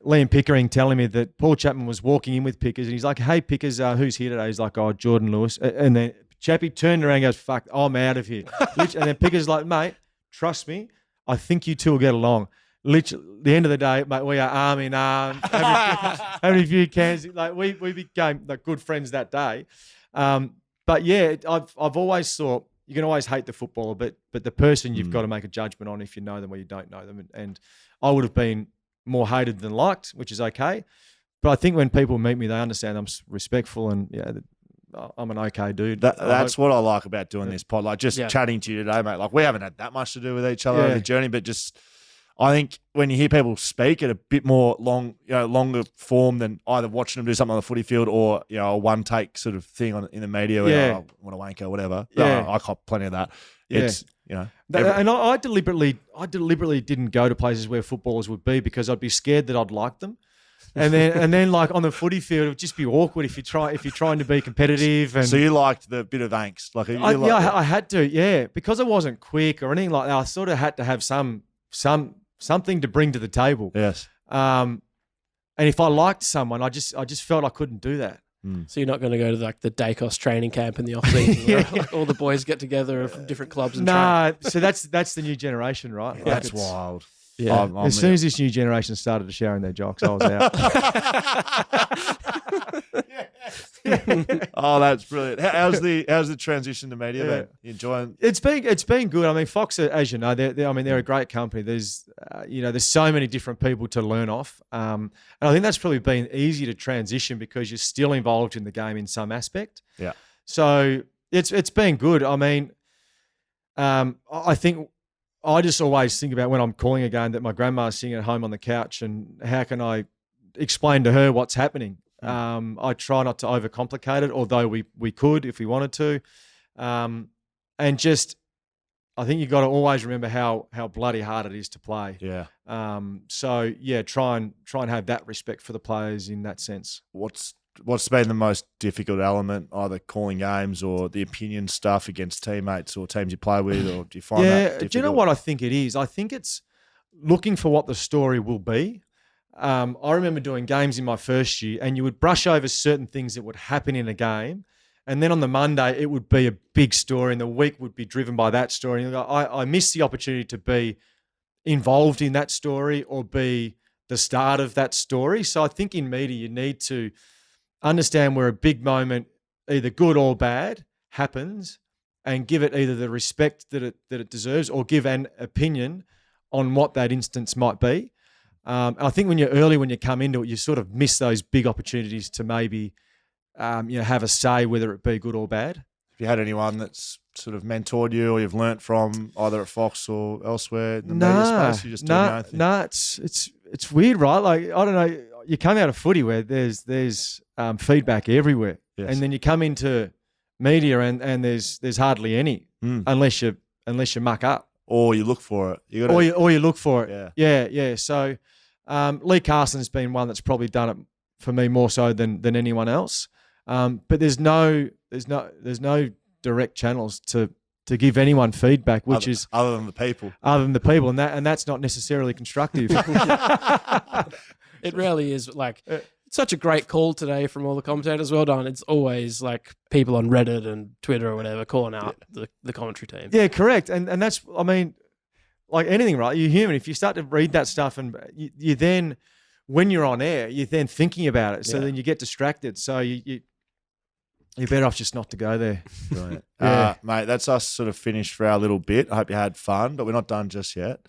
[SPEAKER 1] Liam Pickering telling me that Paul Chapman was walking in with Pickers, and he's like, "Hey Pickers, who's here today?" He's like, "Oh, Jordan Lewis." And then Chappie turned around and goes, "Fuck, I'm out of here." And then Pickers like, "Mate, trust me, I think you two will get along." Literally, the end of the day, mate, we are arm in arm, having a few cans. Like we became like good friends that day. But yeah, I've always thought you can always hate the footballer, but the person you've got to make a judgment on if you know them or you don't know them. And I would have been more hated than liked, which is okay. But I think when people meet me, they understand I'm respectful and I'm an okay dude.
[SPEAKER 2] That's what I like about doing this pod. Like just chatting to you today, mate. Like we haven't had that much to do with each other on the journey, but just I think when you hear people speak at a bit more longer form than either watching them do something on the footy field or a one take sort of thing in the media where I want to wank or whatever. Yeah. I cop plenty of that. It's
[SPEAKER 1] and I deliberately didn't go to places where footballers would be because I'd be scared that I'd like them. And then like on the footy field, it would just be awkward if you're trying to be competitive. And
[SPEAKER 2] so you liked the bit of angst,
[SPEAKER 1] I had to, because I wasn't quick or anything like that. I sort of had to have something to bring to the table.
[SPEAKER 2] Yes.
[SPEAKER 1] And if I liked someone, I just felt I couldn't do that.
[SPEAKER 3] So you're not going to go to like the Dacos training camp in the off season where all the boys get together from different clubs and train?
[SPEAKER 1] So that's the new generation, right?
[SPEAKER 2] That's wild.
[SPEAKER 1] Yeah. As soon as this new generation started to shower in their jocks, I was out.
[SPEAKER 2] Oh, that's brilliant. How's the transition to media? Mate? You enjoying?
[SPEAKER 1] It's been good. I mean, Fox, as you know, they're a great company. There's so many different people to learn off, and I think that's probably been easy to transition because you're still involved in the game in some aspect.
[SPEAKER 2] Yeah.
[SPEAKER 1] So it's been good. I mean, I think. I just always think about when I'm calling a game that my grandma's sitting at home on the couch and how can I explain to her what's happening. I try not to overcomplicate it, although we could if we wanted to. And just I think you've got to always remember how bloody hard it is to play.
[SPEAKER 2] Yeah.
[SPEAKER 1] So try and have that respect for the players in that sense.
[SPEAKER 2] What's been the most difficult element, either calling games or the opinion stuff against teammates or teams you play with, or do you find that difficult?
[SPEAKER 1] Do you know what I think it is? I think it's looking for what the story will be. I remember doing games in my first year and you would brush over certain things that would happen in a game, and then on the Monday it would be a big story and the week would be driven by that story. And I missed the opportunity to be involved in that story or be the start of that story. So I think in media you need to understand where a big moment, either good or bad, happens and give it either the respect that it deserves or give an opinion on what that instance might be. I think when you come into it, you sort of miss those big opportunities to maybe have a say, whether it be good or bad.
[SPEAKER 2] Have you had anyone that's sort of mentored you or you've learnt from either at Fox or elsewhere in the media space? You just doing your own thing?
[SPEAKER 1] No, it's weird, right? Like, I don't know, you come out of footy where there's feedback everywhere.
[SPEAKER 2] Yes.
[SPEAKER 1] And then you come into media and there's hardly any unless you muck up.
[SPEAKER 2] Or you look for it.
[SPEAKER 1] Or you look for it.
[SPEAKER 2] Yeah.
[SPEAKER 1] Yeah. So Lee Carson's been one that's probably done it for me more so than anyone else. But there's no direct channels to give anyone feedback, which is
[SPEAKER 2] other than the people,
[SPEAKER 1] and that's not necessarily constructive.
[SPEAKER 3] It really is. Like Such a great call today from all the commentators. Well done. It's always like people on Reddit and Twitter or whatever calling out the commentary team.
[SPEAKER 1] Yeah, correct. And that's, I mean, like anything, right? You're human. If you start to read that stuff and you then, when you're on air, you're then thinking about it. So then you get distracted. So you're better off just not to go there.
[SPEAKER 2] Brilliant.
[SPEAKER 1] Yeah.
[SPEAKER 2] Mate, that's us sort of finished for our little bit. I hope you had fun, but we're not done just yet.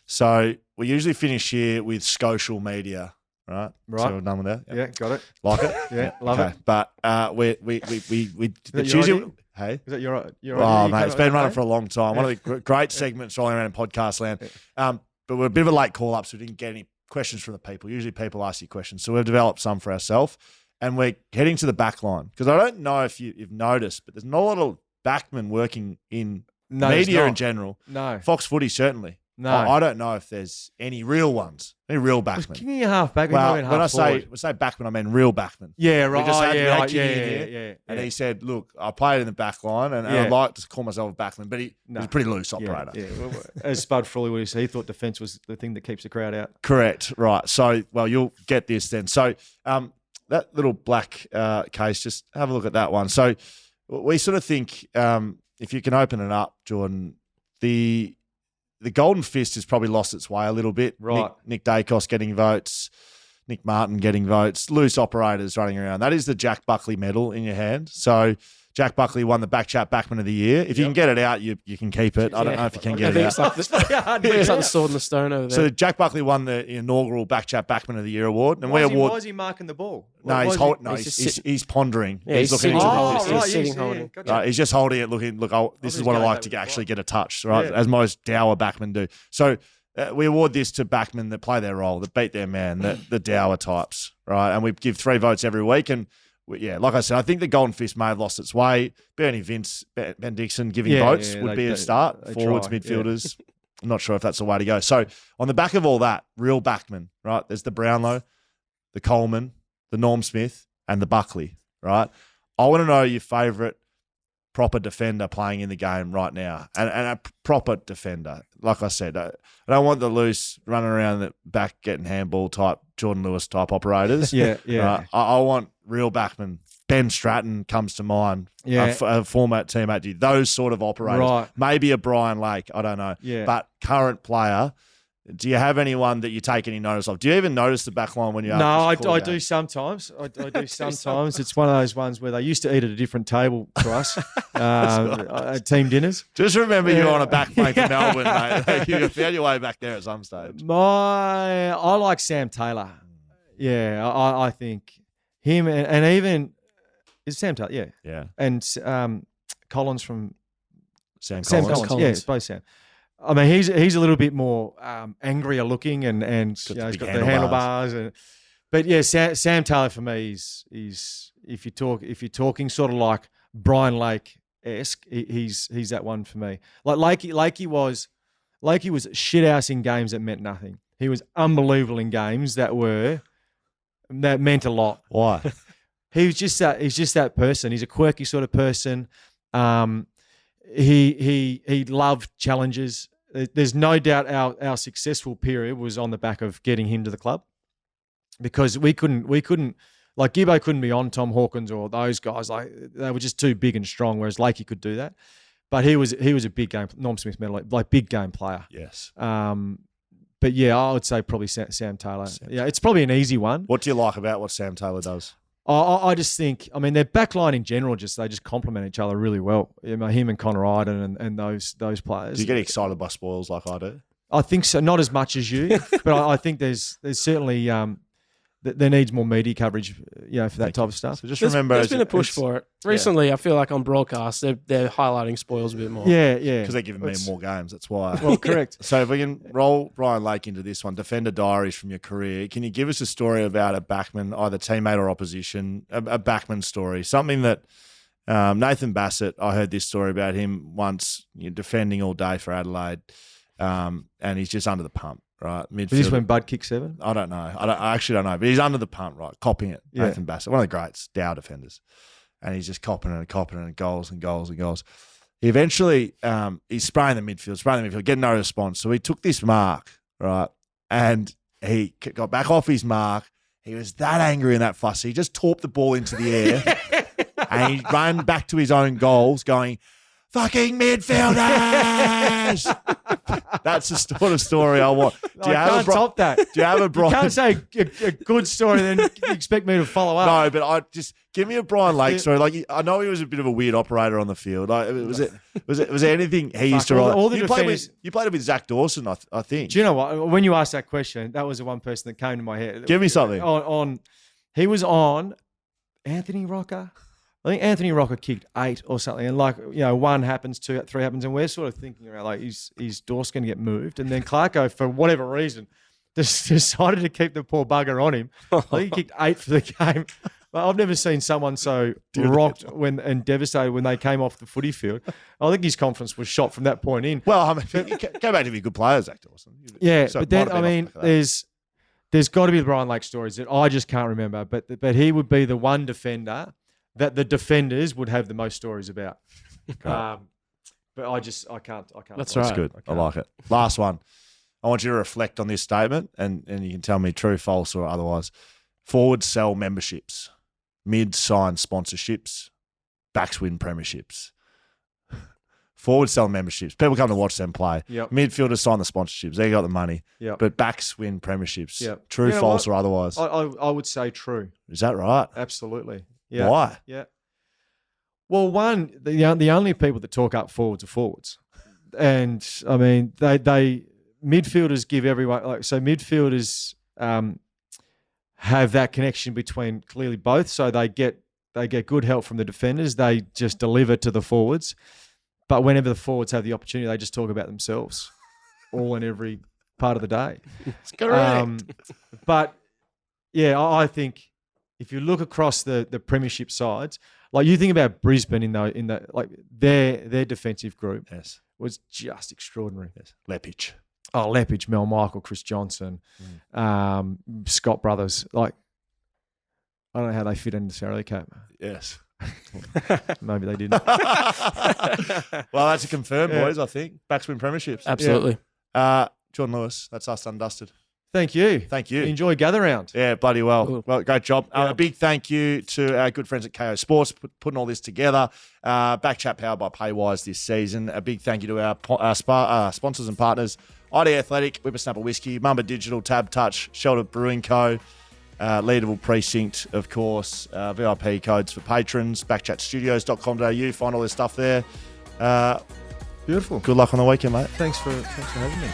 [SPEAKER 2] So we usually finish here with social media, right?
[SPEAKER 1] Right.
[SPEAKER 2] So we're done with that.
[SPEAKER 1] Yeah, got it.
[SPEAKER 2] Like it?
[SPEAKER 1] Yeah, love it.
[SPEAKER 2] But it's usually. Hey?
[SPEAKER 1] Is that your idea?
[SPEAKER 2] Oh, mate, it's been running for a long time. One of the great segments rolling around in podcast land. But we're a bit of a late call up, so we didn't get any questions from the people. Usually people ask you questions. So we've developed some for ourselves. And we're heading to the back line. Because I don't know if you've noticed, but there's not a lot of backmen working in media in general.
[SPEAKER 1] No.
[SPEAKER 2] Fox Footy, certainly.
[SPEAKER 1] No.
[SPEAKER 2] I don't know if there's any real ones, any real backmen.
[SPEAKER 1] Kicking a half back.
[SPEAKER 2] Well,
[SPEAKER 1] when
[SPEAKER 2] I say backman, I mean real backman.
[SPEAKER 1] Yeah, right.
[SPEAKER 2] We just had
[SPEAKER 1] Yeah.
[SPEAKER 2] Kicking and he said, look, I played in the back line and I'd like to call myself a backman, but he's a pretty loose operator.
[SPEAKER 1] Yeah. As Spud Frawley would say, he thought defence was the thing that keeps the crowd out.
[SPEAKER 2] Correct. Right. So, well, you'll get this then. So, that little black case, just have a look at that one. So we sort of think if you can open it up, Jordan, the Golden Fist has probably lost its way a little bit.
[SPEAKER 1] Right.
[SPEAKER 2] Nick Dacos getting votes, Nick Martin getting votes, loose operators running around. That is the Jack Buckley medal in your hand. So Jack Buckley won the BackChat Backman of the Year. If you can get it out, you can keep it. I don't know if you can get it out.
[SPEAKER 3] I think it's like the sword and the stone over there.
[SPEAKER 2] So Jack Buckley won the inaugural BackChat Backman of the Year award. And
[SPEAKER 1] why is he marking the ball?
[SPEAKER 2] He's pondering.
[SPEAKER 3] Yeah,
[SPEAKER 2] he's looking
[SPEAKER 3] holding.
[SPEAKER 1] Gotcha.
[SPEAKER 2] Right, he's just holding it, looking. Look, this is what I like to actually get a touch, right? As most dour backmen do. So we award this to backmen that play their role, that beat their man, the dour types, right? And we give 3 votes every week. And like I said, I think the Golden Fist may have lost its way. Bernie Vince, Ben Dixon giving votes would be a start. Forwards, midfielders. I'm not sure if that's the way to go. So on the back of all that, real backmen, right? There's the Brownlow, the Coleman, the Norm Smith, and the Buckley, right? I want to know your favourite proper defender playing in the game right now. And a proper defender. Like I said, I don't want the loose running around the back getting handball type, Jordan Lewis type operators.
[SPEAKER 1] Yeah.
[SPEAKER 2] I want real backmen. Ben Stratton comes to mind. A former teammate to you. Those sort of operators.
[SPEAKER 1] Right.
[SPEAKER 2] Maybe a Brian Lake. I don't know.
[SPEAKER 1] Yeah.
[SPEAKER 2] But current player, do you have anyone that you take any notice of? Do you even notice the back line when you're
[SPEAKER 1] No, I do sometimes. I do sometimes. It's one of those ones where they used to eat at a different table to us at team dinners.
[SPEAKER 2] Just remember you're on a back plane for Melbourne, mate. You found your way back there at some stage.
[SPEAKER 1] I like Sam Taylor. Yeah, I think him and even is Sam Taylor.
[SPEAKER 2] Yeah.
[SPEAKER 1] And Collins from
[SPEAKER 2] Sam
[SPEAKER 1] Collins. Yeah, it's both Sam. I mean, he's a little bit more angrier looking and he's got the handlebars. But yeah, Sam Taylor for me is if you're talking sort of like Brian Lake-esque, he's that one for me. Like Lakey was shithouse in games that meant nothing. He was unbelievable in games that meant a lot.
[SPEAKER 2] Why?
[SPEAKER 1] He's just that person. He's a quirky sort of person. He loved challenges. There's no doubt our successful period was on the back of getting him to the club, because we couldn't like Gibbo couldn't be on Tom Hawkins or those guys. Like they were just too big and strong, whereas Lakey could do that. But he was a big game, Norm Smith medal, like big game player.
[SPEAKER 2] Yes.
[SPEAKER 1] But yeah, I would say probably Sam Taylor. Yeah, it's probably an easy one.
[SPEAKER 2] What do you like about what Sam Taylor does?
[SPEAKER 1] I just think, I mean, their backline in general, they just complement each other really well. You know, him and Connor Iden and those players.
[SPEAKER 2] Do you get excited by spoils like I do?
[SPEAKER 1] I think so, not as much as you, but I think there's certainly there needs more media coverage, for that type of stuff.
[SPEAKER 2] So just remember,
[SPEAKER 3] there's been a push for it recently. I feel like on broadcast they're highlighting spoils a bit more.
[SPEAKER 1] Yeah,
[SPEAKER 2] because they're giving me more games. That's why.
[SPEAKER 1] Well, correct.
[SPEAKER 2] So if we can roll Brian Lake into this one, defender diaries from your career. Can you give us a story about a backman, either teammate or opposition, a backman story, something that Nathan Bassett? I heard this story about him once, defending all day for Adelaide, and he's just under the pump. Right, midfield.
[SPEAKER 1] Was this when Bud kicked 7?
[SPEAKER 2] I don't know. I actually don't know. But he's under the pump, right, copping it. Yeah. Nathan Bassett, one of the greats, Dow defenders, and he's just copping and goals and goals and goals. He eventually, he's spraying the midfield, getting no response. So he took this mark, right, and he got back off his mark He was that angry and that fussy. He just torped the ball into the air and he ran back to his own goals going, fucking midfielders! That's the sort of story I want.
[SPEAKER 1] I can't top that.
[SPEAKER 2] Do you have a Brian?
[SPEAKER 1] You can't say a good story and then expect me to follow up.
[SPEAKER 2] No, but I just give me a Brian Lake story. Like I know he was a bit of a weird operator on the field. Like, was there anything he used to write? You played with Zach Dawson, I think.
[SPEAKER 1] Do you know what? When you asked that question, that was the one person that came to my head.
[SPEAKER 2] Give me something.
[SPEAKER 1] He was on Anthony Rocker. I think Anthony Rocker kicked 8 or something, and 1 happens, 2, 3 happens, and we're sort of thinking around like, is Dawson going to get moved? And then Clarko, for whatever reason, just decided to keep the poor bugger on him. I think he kicked 8 for the game. But I've never seen someone so rocked and devastated when they came off the footy field. I think his confidence was shot from that point in.
[SPEAKER 2] Well, I mean, go back to be good players, Zach Dawson.
[SPEAKER 1] Yeah, so but then I mean, there's got to be the Brian Lake stories that I just can't remember. But he would be the one defender that the defenders would have the most stories about. But I can't.
[SPEAKER 3] That's right.
[SPEAKER 2] That's good. I like it. Last one. I want you to reflect on this statement and you can tell me true, false, or otherwise. Forwards sell memberships. Mids sign sponsorships. Backs win premierships. Forwards sell memberships. People come to watch them play.
[SPEAKER 1] Yep.
[SPEAKER 2] Midfielders sign the sponsorships. They got the money.
[SPEAKER 1] Yep.
[SPEAKER 2] But backs win premierships.
[SPEAKER 1] Yep.
[SPEAKER 2] True, false, or otherwise.
[SPEAKER 1] I would say true.
[SPEAKER 2] Is that right?
[SPEAKER 1] Absolutely. Yeah.
[SPEAKER 2] Why?
[SPEAKER 1] Yeah. Well, one, the only people that talk up forwards are forwards, and I mean they midfielders give everyone midfielders have that connection between clearly both, so they get good help from the defenders. They just deliver to the forwards, but whenever the forwards have the opportunity, they just talk about themselves all and every part of the day.
[SPEAKER 2] It's correct.
[SPEAKER 1] But yeah, I think if you look across the premiership sides, like you think about Brisbane in the like their defensive group was just extraordinary.
[SPEAKER 2] Yes. Leppich.
[SPEAKER 1] Oh, Leppich, Mel Michael, Chris Johnson, Scott Brothers. Like, I don't know how they fit into Sarah Cap.
[SPEAKER 2] Yes.
[SPEAKER 1] Maybe they didn't.
[SPEAKER 2] Well, that's a confirmed, boys, I think. Backs win premierships.
[SPEAKER 3] Absolutely.
[SPEAKER 2] John Lewis, that's us done dusted.
[SPEAKER 1] Thank you.
[SPEAKER 2] Thank you.
[SPEAKER 1] Enjoy Gather Round.
[SPEAKER 2] Yeah, bloody well.
[SPEAKER 3] Cool.
[SPEAKER 2] Well, great job. A big thank you to our good friends at KO Sports putting all this together. BackChat powered by Paywise this season. A big thank you to our sponsors and partners, ID Athletic, Whippersnapper Whiskey, Mumba Digital, TABtouch, Shelter Brewing Co., Leadable Precinct, of course, VIP codes for patrons, backchatstudios.com.au. Find all this stuff there.
[SPEAKER 1] Beautiful.
[SPEAKER 2] Good luck on the weekend, mate.
[SPEAKER 1] Thanks for having me.